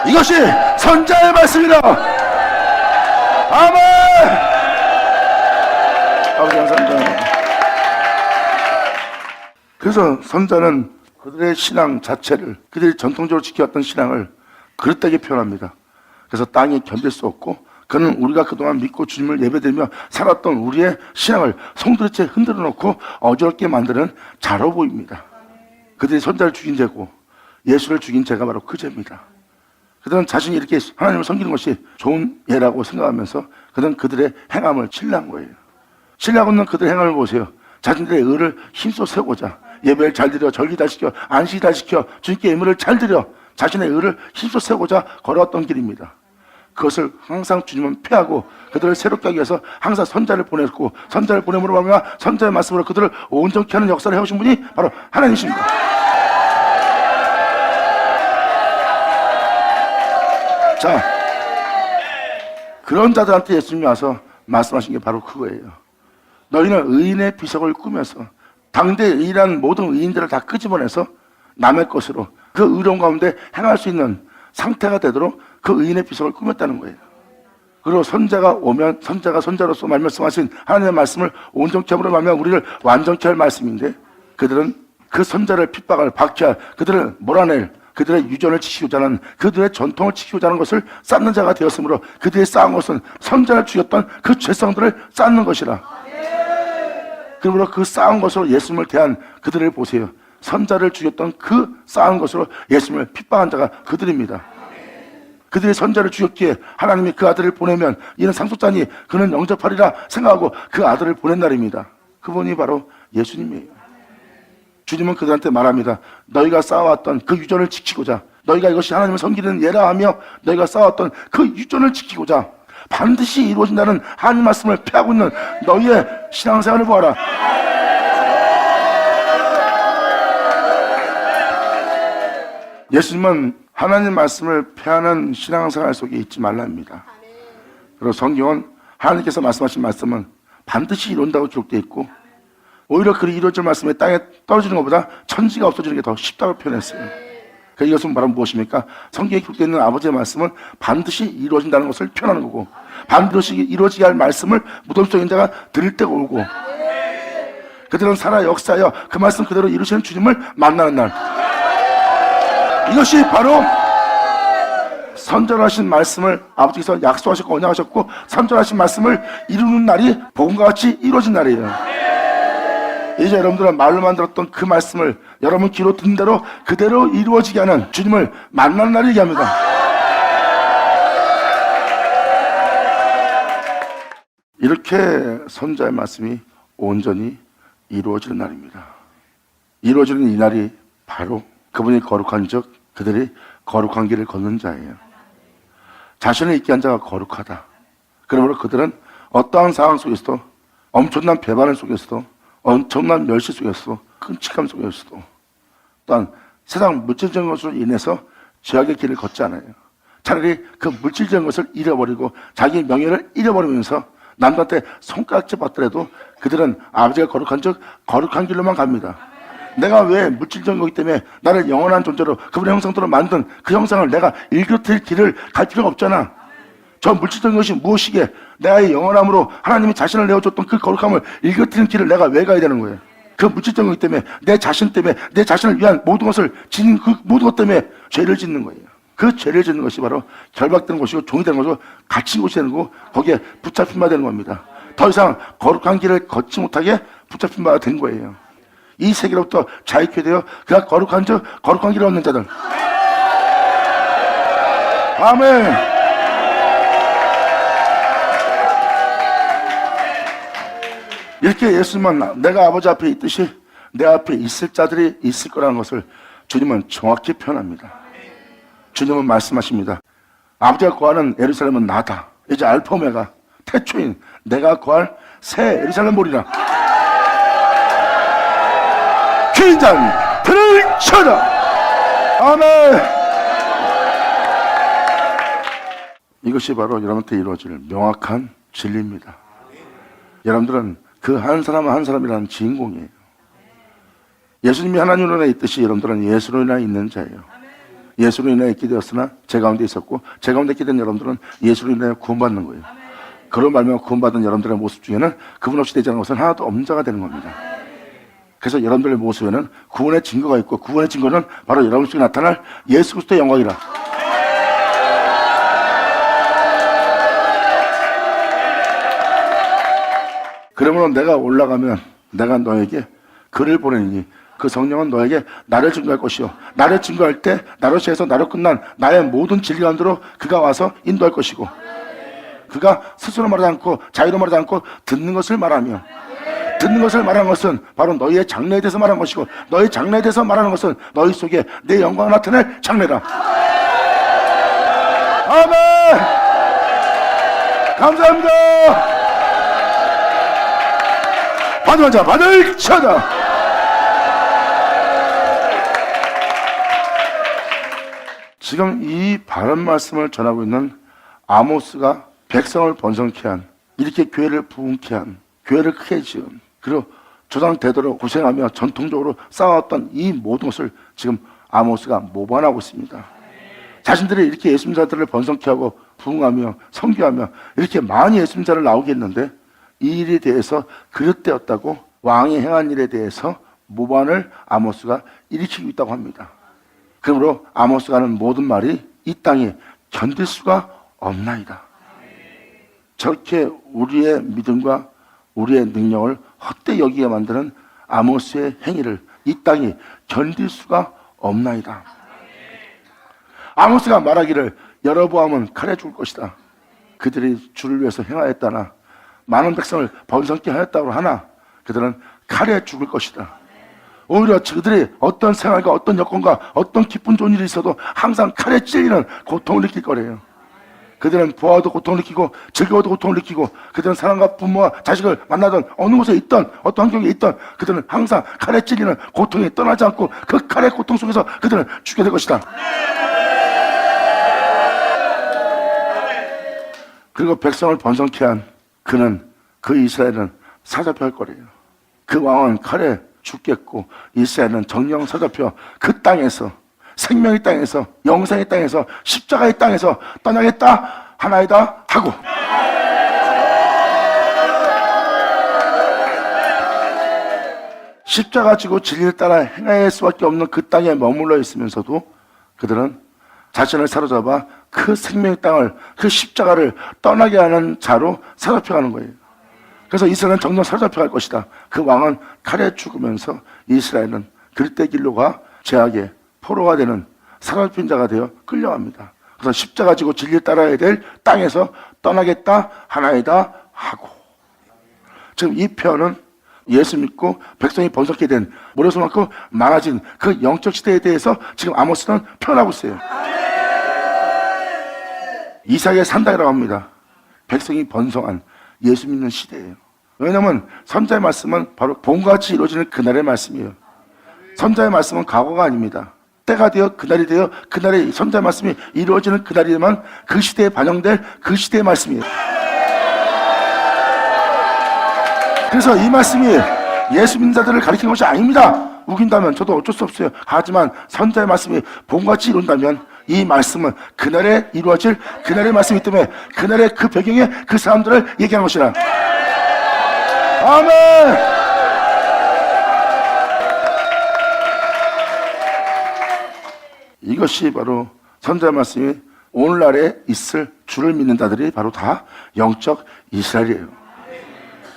이것이 선자의 말씀이다. 아멘. 아버지 감사합니다. 그래서 선자는 그들의 신앙 자체를, 그들이 전통적으로 지켜왔던 신앙을 그릇되게 표현합니다. 그래서 땅이 견딜 수 없고, 그는 우리가 그동안 믿고 주님을 예배드리며 살았던 우리의 신앙을 송두리째 흔들어 놓고 어지럽게 만드는 자로 보입니다. 그들이 선자를 죽인 죄고 예수를 죽인 죄가 바로 그 죄입니다. 그들은 자신이 이렇게 하나님을 섬기는 것이 좋은 예라고 생각하면서 그들은 그들의 행함을 신뢰한 거예요. 신뢰하고 있는 그들의 행함을 보세요. 자신들의 의를 힘써 세우고자 예배를 잘 드려, 절기 잘 지켜, 안식 잘 지켜, 주님께 예물을 잘 드려 자신의 의를 힘써 세우고자 걸어왔던 길입니다. 그것을 항상 주님은 패하고 그들을 새롭게 하기 위해서 항상 선자를 보냈고, 선자를 보냄으로 말미암아 선자의 말씀으로 그들을 온전케 하는 역사를 해오신 분이 바로 하나님이십니다. 자, 그런 자들한테 예수님이 와서 말씀하신 게 바로 그거예요. 너희는 의인의 비석을 꾸며서 당대 의인한 모든 의인들을 다 끄집어내서 남의 것으로 그 의로운 가운데 행할 수 있는 상태가 되도록 그 의인의 비석을 꾸몄다는 거예요. 그리고 선자가 오면 선자가 선자로서 말씀하신 하나님의 말씀을 온전케 함으로 말미암아 우리를 완전케 할 말씀인데, 그들은 그 선자를 핍박할, 박해할, 그들을 몰아낼, 그들의 유전을 지키고자 하는, 그들의 전통을 지키고자 하는 것을 쌓는 자가 되었으므로 그들이 쌓은 것은 선자를 죽였던 그 죄성들을 쌓는 것이라. 그러므로 그 쌓은 것으로 예수님을 대한 그들을 보세요. 선자를 죽였던 그 쌓은 것으로 예수님을 핍박한 자가 그들입니다. 그들이 선자를 죽였기에 하나님이 그 아들을 보내면 이는 상속자니 그는 영접하리라 생각하고 그 아들을 보낸 날입니다. 그분이 바로 예수님이에요. 주님은 그들한테 말합니다. 너희가 쌓아왔던 그 유전을 지키고자, 너희가 이것이 하나님을 섬기는 예라 하며 너희가 쌓아왔던 그 유전을 지키고자 반드시 이루어진다는 하나님 말씀을 폐하고 있는 너희의 신앙생활을 보아라. 예수님은 하나님 말씀을 폐하는 신앙생활 속에 있지 말랍니다. 그리고 성경은 하나님께서 말씀하신 말씀은 반드시 이룬다고 기록되어 있고, 오히려 그 이루어질 말씀이 땅에 떨어지는 것보다 천지가 없어지는 게 더 쉽다고 표현했어요. 그러니까 이것은 바로 무엇입니까? 성경에 기록되어 있는 아버지의 말씀은 반드시 이루어진다는 것을 표현하는 거고, 반드시 이루어지게 할 말씀을 무덤 속에 있는 자가 들을 때가 오고, 그들은 살아 역사하여 그 말씀 그대로 이루시는 주님을 만나는 날, 이것이 바로 선전하신 말씀을 아버지께서 약속하셨고 언약하셨고 선전하신 말씀을 이루는 날이 복음과 같이 이루어진 날이에요. 이제 여러분들은 말로만 들었던 그 말씀을 여러분 귀로 듣는 대로 그대로 이루어지게 하는 주님을 만나는 날이 얘기합니다. 이렇게 선자의 말씀이 온전히 이루어지는 날입니다. 이루어지는 이 날이 바로 그분이 거룩한 즉 그들이 거룩한 길을 걷는 자예요. 자신을 있게 한 자가 거룩하다. 그러므로 그들은 어떠한 상황 속에서도, 엄청난 배반을 속에서도, 엄청난 멸시 속에서도, 끔찍함 속에서도, 또한 세상 물질적인 것으로 인해서 죄악의 길을 걷지 않아요. 차라리 그 물질적인 것을 잃어버리고 자기 명예를 잃어버리면서 남들한테 손가락질 받더라도 그들은 아버지가 거룩한 즉 거룩한 길로만 갑니다. 내가 왜 물질적인 거기 때문에 나를 영원한 존재로 그분의 형상대로 만든 그 형상을 내가 일그러뜨릴 길을 갈 필요가 없잖아. 저 물질적인 것이 무엇이기에 내가 영원함으로 하나님이 자신을 내어줬던 그 거룩함을 일그러뜨리는 길을 내가 왜 가야 되는 거예요? 그 물질적인 거기 때문에 내 자신 때문에 내 자신을 위한 모든 것을 지닌 그 모든 것 때문에 죄를 짓는 거예요. 그 죄를 짓는 것이 바로 결박되는 것이고 종이 되는 것이고 갇힌 것이 되는 거고 거기에 붙잡힌 바 되는 겁니다. 더 이상 거룩한 길을 걷지 못하게 붙잡힌 바가 된 거예요. 이 세계로부터 자유케 되어 그가 거룩한 즉 거룩한 길을 얻는 자들. 아멘. 이렇게 예수님은 내가 아버지 앞에 있듯이 내 앞에 있을 자들이 있을 거라는 것을 주님은 정확히 표현합니다. 주님은 말씀하십니다. 아버지가 거하는 예루살렘은 나다. 이제 알파 오메가 태초인 내가 거할 새 예루살렘 보리라. 귀인자는 들을 쳐라. 아멘. 이것이 바로 여러분한테 이루어질 명확한 진리입니다. 여러분들은 그 한 사람 한 사람이라는 주인공이에요. 예수님이 하나님으로 인해 있듯이 여러분들은 예수로 인해 있는 자예요. 예수로 인해 있게 되었으나 제 가운데 있었고 제 가운데 있게 된 여러분들은 예수로 인해 구원받는 거예요. 그런 말미암아 구원받은 여러분들의 모습 중에는 그분 없이 되지 않은 것은 하나도 없는 자가 되는 겁니다. 그래서 여러분들의 모습에는 구원의 증거가 있고 그분의 증거는 바로 여러분 속에 나타날 예수 그리스도의 영광이라. 그러므로 내가 올라가면 내가 너에게 그를 보내니 그 성령은 너에게 나를 증거할 것이요 나를 증거할 때 나로 시작해서 나로 끝난 나의 모든 진리 가운데로 그가 와서 인도할 것이고 그가 스스로 말하지 않고 자유로 말하지 않고 듣는 것을 말하며 듣는 것을 말하는 것은 바로 너희의 장래에 대해서 말하는 것이고 너희 장래에 대해서 말하는 것은 너희 속에 내 영광을 나타낼 장래라. 아멘. 감사합니다. 받으면 자 받을 쳐다. 지금 이 바른 말씀을 전하고 있는 아모스가 백성을 번성케 한 이렇게 교회를 부흥케 한 교회를 크게 지은 그리고 조상 대대로 고생하며 전통적으로 쌓아왔던 이 모든 것을 지금 아모스가 모반하고 있습니다. 자신들이 이렇게 예수님자들을 번성케 하고 부흥하며 선교하며 이렇게 많이 예수님자를 나오게 했는데 이 일에 대해서 그릇되었다고 왕이 행한 일에 대해서 모반을 아모스가 일으키고 있다고 합니다. 그러므로 아모스가 하는 모든 말이 이 땅에 견딜 수가 없나이다. 저렇게 우리의 믿음과 우리의 능력을 헛되이 여기게 만드는 아모스의 행위를 이 땅이 견딜 수가 없나이다. 아모스가 말하기를 여로보암은 칼에 죽을 것이다. 그들이 주를 위해서 행하였다나 많은 백성을 번성케 하였다고 하나 그들은 칼에 죽을 것이다. 오히려 그들이 어떤 생활과 어떤 여건과 어떤 기쁜 좋은 일이 있어도 항상 칼에 찔리는 고통을 느낄 거래요. 그들은 부하도 고통을 느끼고 즐거워도 고통을 느끼고 그들은 사람과 부모와 자식을 만나던 어느 곳에 있던 어떤 환경에 있던 그들은 항상 칼에 찔리는 고통이 떠나지 않고 그 칼의 고통 속에서 그들은 죽게 될 것이다. 그리고 백성을 번성케 한 그는 그 이스라엘은 사잡혀 할 거래요. 그 왕은 칼에 죽겠고 이스라엘은 정령 사잡혀 그 땅에서 생명의 땅에서 영생의 땅에서 십자가의 땅에서 떠나겠다 하나이다 하고 십자가 지고 진리를 따라 행할 수밖에 없는 그 땅에 머물러 있으면서도 그들은 자신을 사로잡아 그 생명의 땅을 그 십자가를 떠나게 하는 자로 사로잡혀가는 거예요. 그래서 이스라엘은 점점 사로잡혀갈 것이다. 그 왕은 칼에 죽으면서 이스라엘은 들떼길로가 죄악의 포로가 되는 사로잡힌 자가 되어 끌려갑니다. 그래서 십자가 지고 진리를 따라야 될 땅에서 떠나겠다 하나이다 하고, 지금 이 표현은 예수 믿고 백성이 번성케 된 모래소만큼 많아진 그 영적 시대에 대해서 지금 아모스는 표현하고 있어요. 이삭의 산당이라고 합니다. 백성이 번성한 예수 믿는 시대예요. 왜냐하면 선자의 말씀은 바로 봄같이 이루어지는 그날의 말씀이에요. 선자의 말씀은 과거가 아닙니다. 때가 되어 그날이 되어 그날의 선자의 말씀이 이루어지는 그날이면 그 시대에 반영될 그 시대의 말씀이에요. 그래서 이 말씀이 예수 믿는 자들을 가리키는 것이 아닙니다. 우긴다면 저도 어쩔 수 없어요. 하지만 선자의 말씀이 봄같이 이룬다면 이 말씀은 그날에 이루어질 그날의 말씀이기 때문에 그날의 그 배경에 그 사람들을 얘기하는 것이라. 아멘. 이것이 바로 선자의 말씀이 오늘날에 있을 주를 믿는 자들이 바로 다 영적 이스라엘이에요.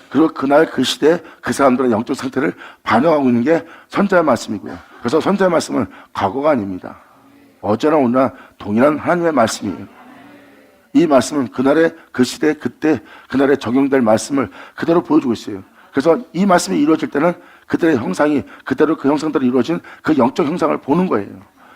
그리고 그날 그 시대 그 사람들의 영적 상태를 반영하고 있는 게 선자의 말씀이고요. 그래서 선자의 말씀은 과거가 아닙니다. 어제나 오늘나 동일한 하나님의 말씀이에요. 이 말씀은 그날의 그 시대 그때 그날에 적용될 말씀을 그대로 보여주고 있어요. 그래서 이 말씀이 이루어질 때는 그들의 형상이 그대로 그 형상대로 이루어진 그 영적 형상을 보는 거예요.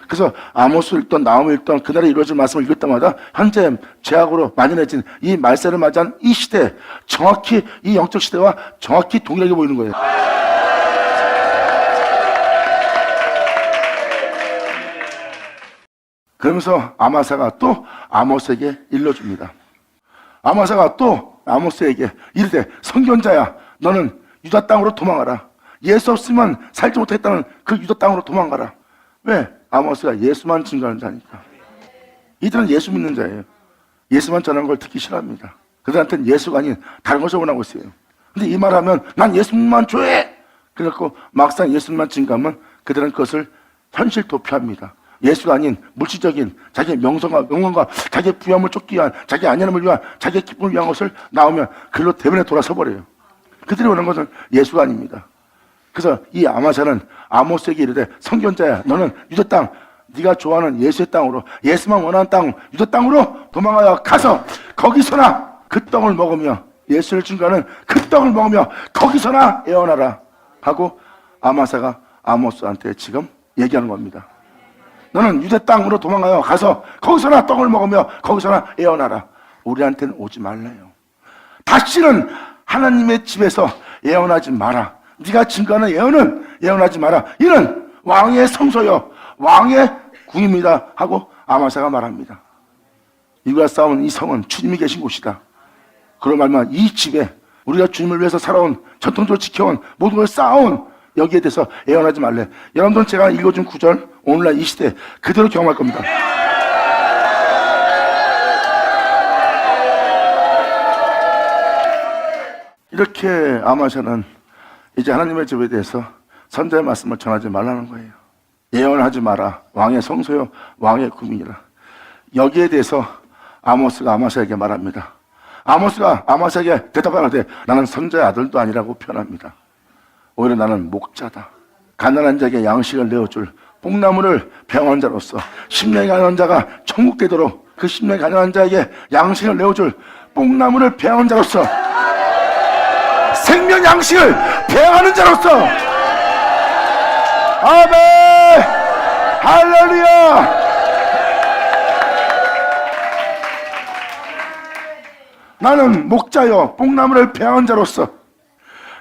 그래서 아모스 읽던 나홈을 읽던 그날에 이루어질 말씀을 읽을 때마다 현재 죄악으로 만연해진 이 말세를 맞이한 이 시대, 정확히 이 영적 시대와 정확히 동일하게 보이는 거예요. 그러면서 아마사가 또 아모스에게 일러줍니다. 아마사가 또 아모스에게 이르되 선견자야, 너는 유다 땅으로 도망가라. 예수 없으면 살지 못했다는 그 유다 땅으로 도망가라. 왜? 아모스가 예수만 증거하는 자니까. 이들은 예수 믿는 자예요. 예수만 전하는 걸 듣기 싫어합니다. 그들한테는 예수가 아닌 다른 것을 원하고 있어요. 근데 이 말하면 난 예수님만 좋아해. 그래갖고 막상 예수님만 증거하면 그들은 그것을 현실 도피합니다. 예수가 아닌 물질적인 자기의 명성과 영광과 자기의 부여함을 쫓기 위한 자기의 안전함을 위한 자기의 기쁨을 위한 것을 나오면 그걸로 대변에 돌아서 버려요. 그들이 원하는 것은 예수가 아닙니다. 그래서 이 아마사는 아모스에게 이르되 선견자야, 너는 유다 땅, 네가 좋아하는 예수의 땅으로, 예수만 원하는 땅 유다 땅으로 도망하여 가서 거기서나 그 떡을 먹으며 예수를 증거하는 그 떡을 먹으며 거기서나 애원하라 하고 아마사가 아모스한테 지금 얘기하는 겁니다. 너는 유대 땅으로 도망가요. 가서 거기서나 떡을 먹으며 거기서나 애원하라. 우리한테는 오지 말래요. 다시는 하나님의 집에서 애원하지 마라. 네가 증거하는 예언은 예언하지 마라. 이는 왕의 성소요 왕의 궁입니다 하고 아마사가 말합니다. 이와 싸운 이 성은 주님이 계신 곳이다. 그런 말만 이 집에 우리가 주님을 위해서 살아온 전통적으로 지켜온 모든 걸 쌓아온 여기에 대해서 예언하지 말래. 여러분들은 제가 읽어준 구절 오늘날 이 시대 그대로 경험할 겁니다. 이렇게 아마샤는 이제 하나님의 집에 대해서 선자의 말씀을 전하지 말라는 거예요. 예언하지 마라. 왕의 성소요 왕의 구민이라. 여기에 대해서 아모스가 아마샤에게 말합니다. 아모스가 아마샤에게 대답하는데 나는 선자의 아들도 아니라고 표현합니다. 오히려 나는 목자다. 가난한 자에게 양식을 내어줄 뽕나무를 배워한 자로서 10년이 가난한 자가 천국 되도록 그 10년이 가난한 자에게 양식을 내어줄 뽕나무를 배워한 자로서 생명 양식을 배워하는 자로서 아멘 할렐루야. 나는 목자여 뽕나무를 배워한 자로서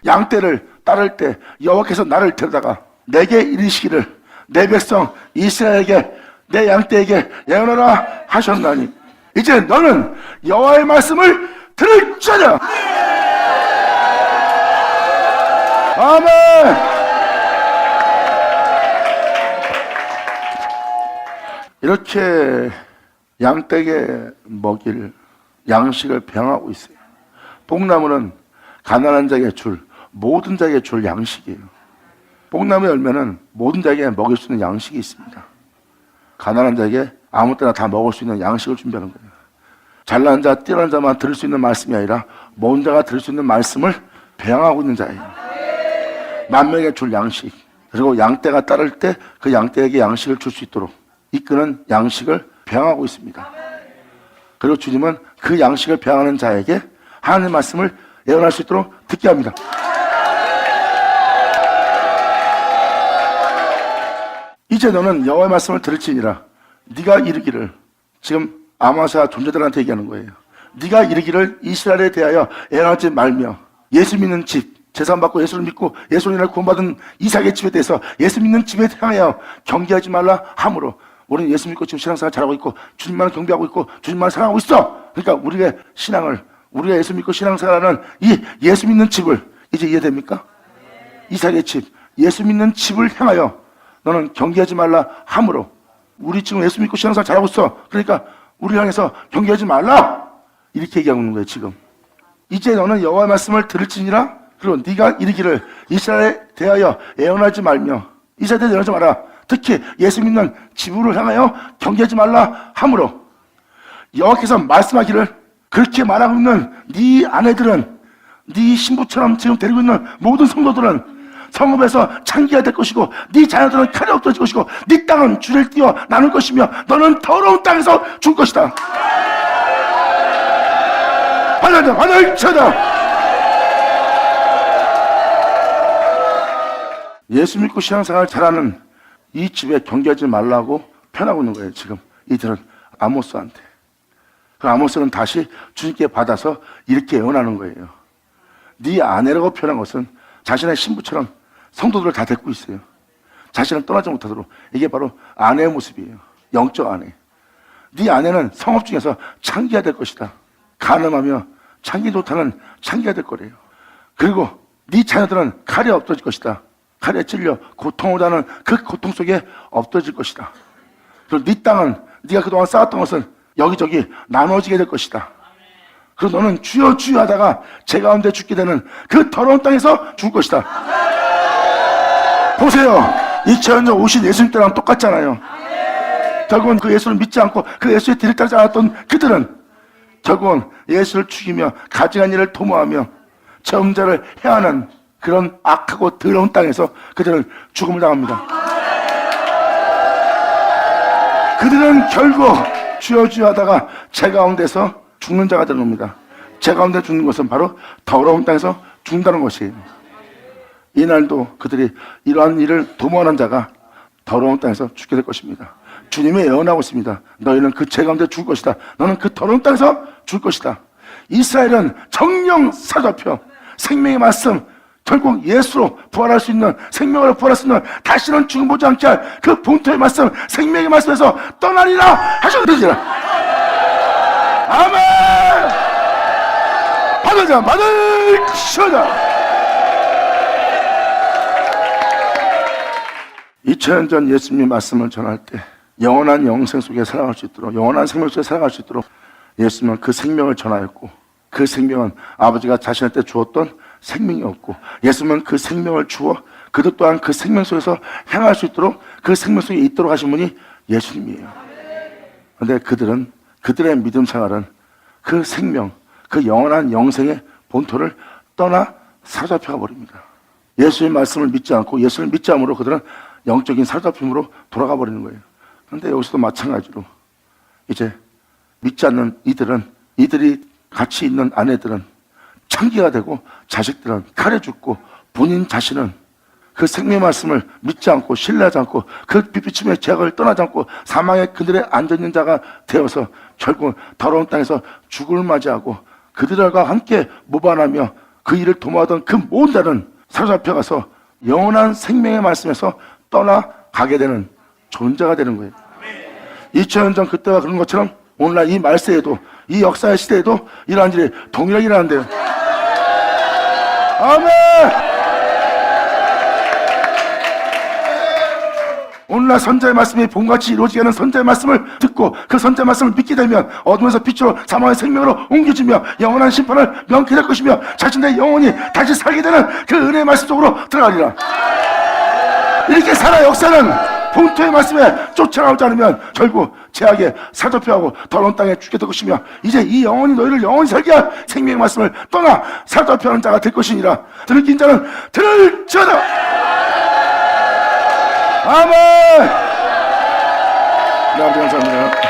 양떼를 따를 때 여호와께서 나를 데려다가 내게 이르시기를 내 백성 이스라엘에게 내 양떼에게 예언하라 하셨나니 이제 너는 여호와의 말씀을 들을지어다. 아멘. 이렇게 양떼에게 먹일 양식을 배양하고 있어요. 뽕나무는 가난한 자에게 줄 모든 자에게 줄 양식이에요. 뽕나무 열매는 모든 자에게 먹일 수 있는 양식이 있습니다. 가난한 자에게 아무 때나 다 먹을 수 있는 양식을 준비하는 거예요. 잘난 자, 뛰어난 자만 들을 수 있는 말씀이 아니라 모든 자가 들을 수 있는 말씀을 배양하고 있는 자예요. 만명에게 줄 양식, 그리고 양떼가 따를 때 그 양떼에게 양식을 줄 수 있도록 이끄는 양식을 배양하고 있습니다. 그리고 주님은 그 양식을 배양하는 자에게 하나님의 말씀을 예언할 수 있도록 듣게 합니다. 이제 너는 여호와의 말씀을 들을지니라. 네가 이르기를, 지금 아마사 존재들한테 얘기하는 거예요. 네가 이르기를 이스라엘에 대하여 예언하지 말며, 예수 믿는 집, 제사받고 예수를 믿고 예수로 인하여 구원받은 이삭의 집에 대해서 예수 믿는 집에 향하여 경계하지 말라 하므로, 우리는 예수 믿고 지금 신앙생활 잘하고 있고 주님만을 경배하고 있고 주님만을 사랑하고 있어. 그러니까 우리의 신앙을, 우리가 예수 믿고 신앙생활하는 이 예수 믿는 집을, 이제 이해됩니까? 이삭의 집, 예수 믿는 집을 향하여 너는 경계하지 말라 하므로, 우리 지금 예수 믿고 신앙생활 잘하고 있어. 그러니까 우리를 향해서 경계하지 말라, 이렇게 얘기하고 있는 거예요. 지금 이제 너는 여호와의 말씀을 들을지니라. 그리고 네가 이르기를 이스라엘에 대하여 예언하지 말며, 이스라엘에 대하여 예언하지 마라. 특히 예수 믿는 지부를 향하여 경계하지 말라 하므로, 여호와께서 말씀하기를 그렇게 말하고 있는 네 아내들은, 네 신부처럼 지금 데리고 있는 모든 성도들은 성읍에서 창기가 될 것이고 네 자녀들은 칼이 없어질 것이고 네 땅은 줄을 띄어 나눌 것이며 너는 더러운 땅에서 죽을 것이다. 하나님 하나님 쳐다. 예수 믿고 신앙생활 잘하는 이 집에 경계하지 말라고 편하고 있는 거예요. 지금 이들은 아모스한테. 그 아모스는 다시 주님께 받아서 이렇게 예언하는 거예요. 네 아내라고 표현한 것은 자신의 신부처럼 성도들을 다 데리고 있어요. 자신을 떠나지 못하도록. 이게 바로 아내의 모습이에요. 영적 아내. 네 아내는 성읍 중에서 창기가 될 것이다. 가늠하며 창기 못하는 창기가 될 거래요. 그리고 네 자녀들은 칼이 없어질 것이다. 칼에 찔려 고통을 하는 그 고통 속에 없어질 것이다. 그리고 네 땅은 네가 그동안 쌓았던 것은 여기저기 나눠지게 될 것이다. 그리고 너는 주여 주여 하다가 제 가운데 죽게 되는 그 더러운 땅에서 죽을 것이다. 보세요. 2000년 오신 예수님 때랑 똑같잖아요. 결국은 그 예수를 믿지 않고 그 예수의 뒤를 따르지 않았던 그들은 결국은 예수를 죽이며 가증한 일을 도모하며 점자를 해하는 그런 악하고 더러운 땅에서 그들은 죽음을 당합니다. 그들은 결국 주여 주여 하다가 제 가운데서 죽는 자가 되는 겁니다. 제 가운데 죽는 것은 바로 더러운 땅에서 죽는다는 것이에요. 이날도 그들이 이러한 일을 도모하는 자가 더러운 땅에서 죽게 될 것입니다. 주님이 예언하고 있습니다. 너희는 그 제 가운데 죽을 것이다. 너는 그 더러운 땅에서 죽을 것이다. 이스라엘은 정령 사로잡혀 생명의 말씀, 결국 예수로 부활할 수 있는, 생명으로 부활할 수 있는, 다시는 죽음 보지 않게 할 그 본토의 말씀, 생명의 말씀에서 떠나리라 하셨느니라. 아멘. 받으자 받으시오자. 2000년 전 예수님의 말씀을 전할 때 영원한 영생 속에 살아갈 수 있도록, 영원한 생명 속에 살아갈 수 있도록 예수님은 그 생명을 전하였고, 그 생명은 아버지가 자신한테 주었던 생명이었고, 예수님은 그 생명을 주어 그들 또한 그 생명 속에서 향할 수 있도록, 그 생명 속에 있도록 하신 분이 예수님이에요. 그런데 그들은, 그들의 믿음 생활은 그 생명, 그 영원한 영생의 본토를 떠나 사로잡혀가 버립니다. 예수의 말씀을 믿지 않고 예수를 믿지 않으므로 그들은 영적인 사로잡힘으로 돌아가 버리는 거예요. 그런데 여기서도 마찬가지로 이제 믿지 않는 이들은, 이들이 같이 있는 아내들은 창기가 되고 자식들은 칼에 죽고 본인 자신은 그 생명의 말씀을 믿지 않고 신뢰하지 않고 그 빛비침의 제약을 떠나지 않고 사망의 그들의 앉아있는 자가 되어서 결국 더러운 땅에서 죽음을 맞이하고 그들과 함께 모반하며 그 일을 도모하던 그 모든 자는 사로잡혀가서 영원한 생명의 말씀에서 떠나가게 되는 존재가 되는 거예요. 2000년 전 그때가 그런 것처럼 오늘날 이 말세에도, 이 역사의 시대에도 이러한 일이 동일하게 일어난대요. 아멘! 오늘날 선자의 말씀이 봄같이 이루어지게 하는 선자의 말씀을 듣고 그 선자의 말씀을 믿게 되면 어둠에서 빛으로 사망의 생명으로 옮겨지며 영원한 심판을 명케 될 것이며 자신의 영혼이 다시 살게 되는 그 은혜의 말씀 속으로 들어가리라. 이렇게 살아 역사는 본토의 말씀에 쫓아나오지 않으면 결국 죄악에 사로잡혀하고 더러운 땅에 죽게 될 것이며 이제 이 영혼이 너희를 영원히 살게 할 생명의 말씀을 떠나 사로잡혀하는 자가 될 것이니라. 들을 낀 자는 들을지어다. 아멘. 네, 아버지 감사합니다.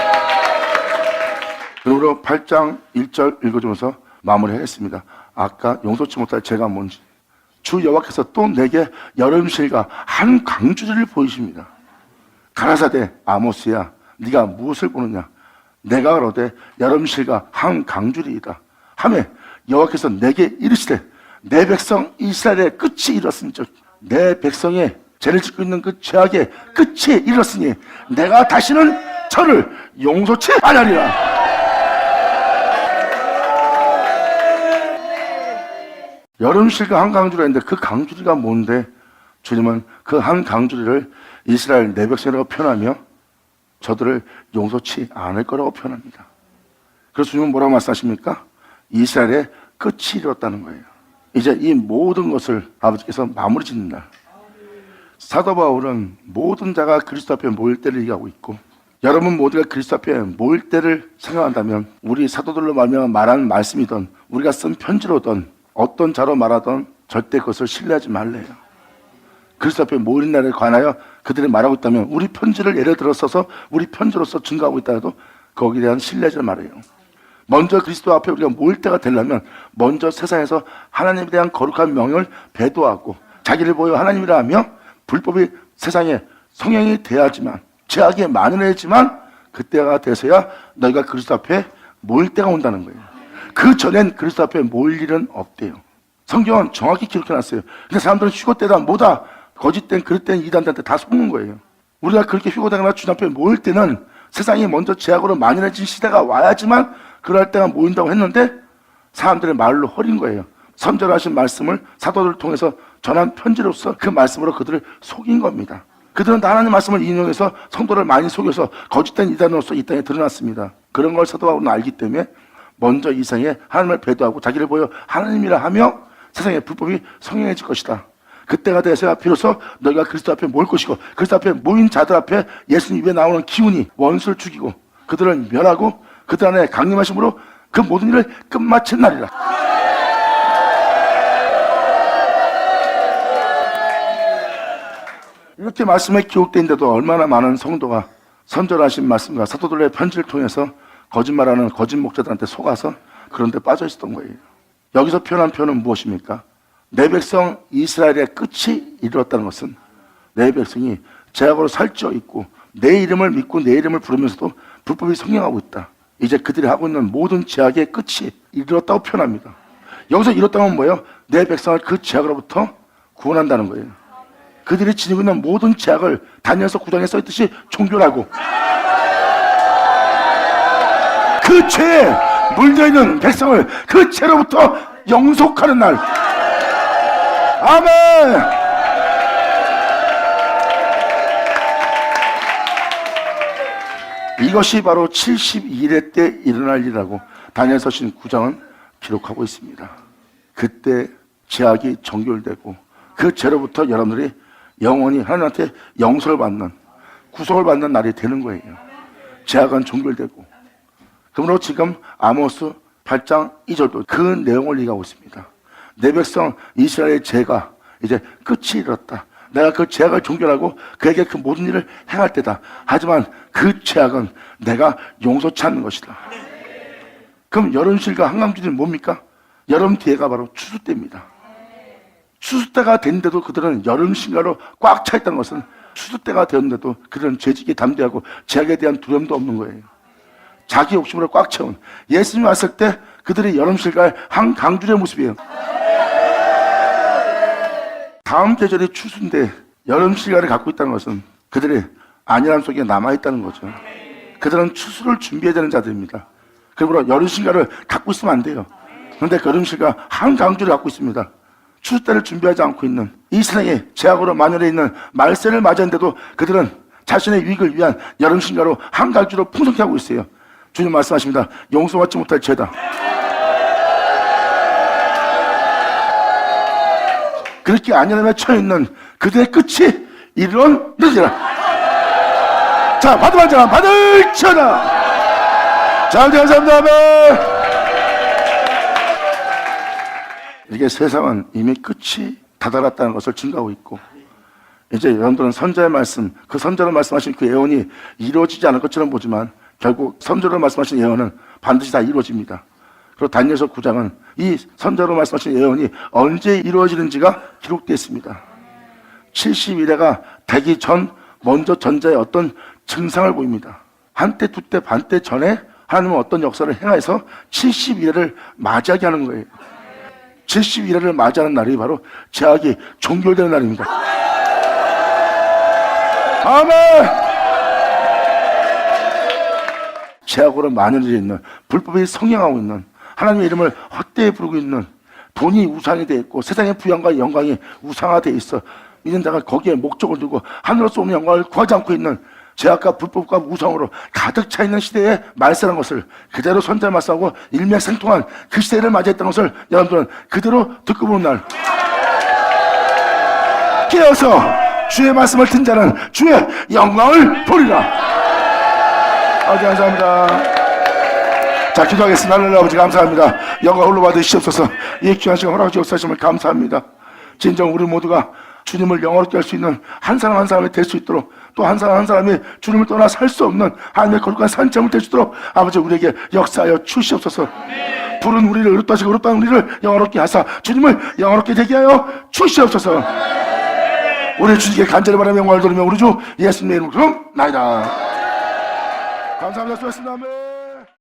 그러므로 8장 1절 읽어주면서 마무리하겠습니다. 아까 용서치 못할 죄가 뭔지 주 여호와께서 또 내게 여름실과 한 강주리를 보이십니다. 가라사대 아모스야 네가 무엇을 보느냐. 내가 그러되 여름실과 한 강주리이다 하매 여호와께서 내게 이르시되 내 백성 이스라엘의 끝이 이르렀은즉 내 백성의 죄를 짓고 있는 그 죄악의 끝이 이르렀으니 내가 다시는 저를 용서치 아니하리라. 여름실과 한 강주리가 있는데 그 강주리가 뭔데 주님은 그 한 강주리를 이스라엘 내 백성이라고 표현하며 저들을 용서치 않을 거라고 표현합니다. 그래서 주님은 뭐라고 말씀하십니까? 이스라엘의 끝이 이뤘다는 거예요. 이제 이 모든 것을 아버지께서 마무리 짓는 날. 사도 바울은 모든 자가 그리스도 앞에 모일 때를 얘기하고 있고 여러분 모두가 그리스도 앞에 모일 때를 생각한다면 우리 사도들로 말하는 말씀이든 우리가 쓴 편지로든 어떤 자로 말하던 절대 그것을 신뢰하지 말래요. 그리스도 앞에 모이는 날에 관하여 그들이 말하고 있다면 우리 편지를 예를 들어서서 우리 편지로서 증거하고 있다 해도 거기에 대한 신뢰하지 말아요. 먼저 그리스도 앞에 우리가 모일 때가 되려면 먼저 세상에서 하나님에 대한 거룩한 명령을 배도하고 자기를 보여 하나님이라 하며 불법이 세상에 성행이 돼야지만 죄악이 만연해지만 그때가 돼서야 너희가 그리스도 앞에 모일 때가 온다는 거예요. 그 전엔 그리스도 앞에 모일 일은 없대요. 성경은 정확히 기록해놨어요. 근데 사람들은 휴거 때다 뭐다 거짓된 그릇된 이단들한테 다 속는 거예요. 우리가 그렇게 휴거되거나 주님 앞에 모일 때는 세상이 먼저 죄악으로 만연해진 시대가 와야지만 그럴 때가 모인다고 했는데 사람들의 말로 허린 거예요. 선절하신 말씀을 사도들을 통해서 전한 편지로서 그 말씀으로 그들을 속인 겁니다. 그들은 하나님 말씀을 인용해서 성도를 많이 속여서 거짓된 이단으로서 이 땅에 드러났습니다. 그런 걸 사도 바울은 알기 때문에 먼저 이 세상에 하나님을 배도하고 자기를 보여 하나님이라 하며 세상의 불법이 성행해질 것이다. 그때가 돼서야 비로소 너희가 그리스도 앞에 모일 것이고 그리스도 앞에 모인 자들 앞에 예수님 입에 나오는 기운이 원수를 죽이고 그들을 멸하고 그들 안에 강림하심으로 그 모든 일을 끝마친 날이라. 이렇게 말씀에 기록되어 있는데도 얼마나 많은 성도가 선절하신 말씀과 사도들의 편지를 통해서 거짓말하는 거짓 목자들한테 속아서 그런 데 빠져 있었던 거예요. 여기서 표현한 표현은 무엇입니까? 내 백성 이스라엘의 끝이 이르렀다는 것은 내 백성이 죄악으로 살쪄 있고 내 이름을 믿고 내 이름을 부르면서도 불법이 성행하고 있다. 이제 그들이 하고 있는 모든 죄악의 끝이 이르렀다고 표현합니다. 여기서 이뤘다는 건 뭐예요? 내 백성을 그 죄악으로부터 구원한다는 거예요. 그들이 지니고 있는 모든 죄악을 다니엘서 9장에 써있듯이 종결하고 그 죄에 물려있는 백성을 그 죄로부터 영속하는 날. 아멘. 이것이 바로 72회 때 일어날 일이라고 다니엘서신 9장은 기록하고 있습니다. 그때 죄악이 정결되고 그 죄로부터 여러분들이 영원히 하나님한테 영서를 받는 구속을 받는 날이 되는 거예요. 죄악은 종결되고. 그러므로 지금 아모스 8장 2절도 그 내용을 얘기하고 있습니다. 내 백성 이스라엘의 죄가 이제 끝이 이르렀다. 내가 그 죄악을 종결하고 그에게 그 모든 일을 행할 때다. 하지만 그 죄악은 내가 용서치 않는 것이다. 그럼 여름실과 한강주리는 뭡니까? 여름 뒤에가 바로 추수 때입니다. 추수 때가 됐는데도 그들은 여름신가로 꽉 차 있다는 것은 추수 때가 되었는데도 그들은 죄짓기 담대하고 죄악에 대한 두려움도 없는 거예요. 자기 욕심으로 꽉 채운 예수님이 왔을 때 그들이 여름실과의 한 강주리의 모습이에요. 다음 계절이 추수인데 여름실과를 갖고 있다는 것은 그들이 안일함 속에 남아있다는 거죠. 그들은 추수를 준비해야 되는 자들입니다. 그러므로 여름실과를 갖고 있으면 안 돼요. 그런데 그 여름실과 한 강주리를 갖고 있습니다. 추수 때를 준비하지 않고 있는 이 세상에 죄악으로 만연해 있는 말세를 맞이했는데도 그들은 자신의 유익을 위한 여름신가로 한 강주로 풍성케 하고 있어요. 주님 말씀하십니다. 용서받지 못할 죄다. 그렇게 안연함에 처해 있는 그들의 끝이 이르렀느니라. 자, 받으면 받을지어다. 자, 감사합니다. 아멘. 이게 세상은 이미 끝이 다다랐다는 것을 증거하고 있고, 이제 여러분들은 선자의 말씀, 그 선자로 말씀하신 그 예언이 이루어지지 않을 것처럼 보지만 결국 선자로 말씀하신 예언은 반드시 다 이루어집니다. 그리고 다니엘서 9장은 이 선자로 말씀하신 예언이 언제 이루어지는지가 기록되어 있습니다. 70일에가 되기 전 먼저 전자의 어떤 증상을 보입니다. 한때, 두때, 반때 전에 하나님은 어떤 역사를 행해서 70일을 맞이하게 하는 거예요. 70일을 맞이하는 날이 바로 제약이 종결되는 날입니다. 아멘. 제약으로 만연해져 있는, 불법이 성행하고 있는, 하나님의 이름을 헛되이 부르고 있는, 돈이 우상이 되어 있고 세상의 부양과 영광이 우상화되어 있어 있는 자가 거기에 목적을 두고 하늘로서 오는 영광을 구하지 않고 있는, 죄악과 불법과 우상으로 가득 차 있는 시대에 말씀한 것을 그대로 선자 말씀하고 일맥상통한 그 시대를 맞이했던 것을 여러분들은 그대로 듣고 보는 날 깨어서 주의 말씀을 듣는 자는 주의 영광을 보리라. 아버지 감사합니다. 자, 기도하겠습니다. 하나님 아버지 감사합니다. 영광 홀로 받으시옵소서. 이 귀한 시간 허락해 주셨음을 감사합니다. 진정 우리 모두가 주님을 영화롭게 할 수 있는 한 사람 한 사람이 될 수 있도록, 또 한 사람 한 사람이 주님을 떠나 살 수 없는 하나님의 거룩한 산점을 될 수 있도록 아버지 우리에게 역사하여 주시옵소서. 부른 우리를 의롭다시고 의롭다는 우리를 영화롭게 하사 주님을 영화롭게 되게 하여 주시옵소서. 우리 주님께 간절히 바라며 영광을 돌리며 우리 주 예수님의 이름으로 나이다. 감사합니다. 수고하셨습니다. 아멘.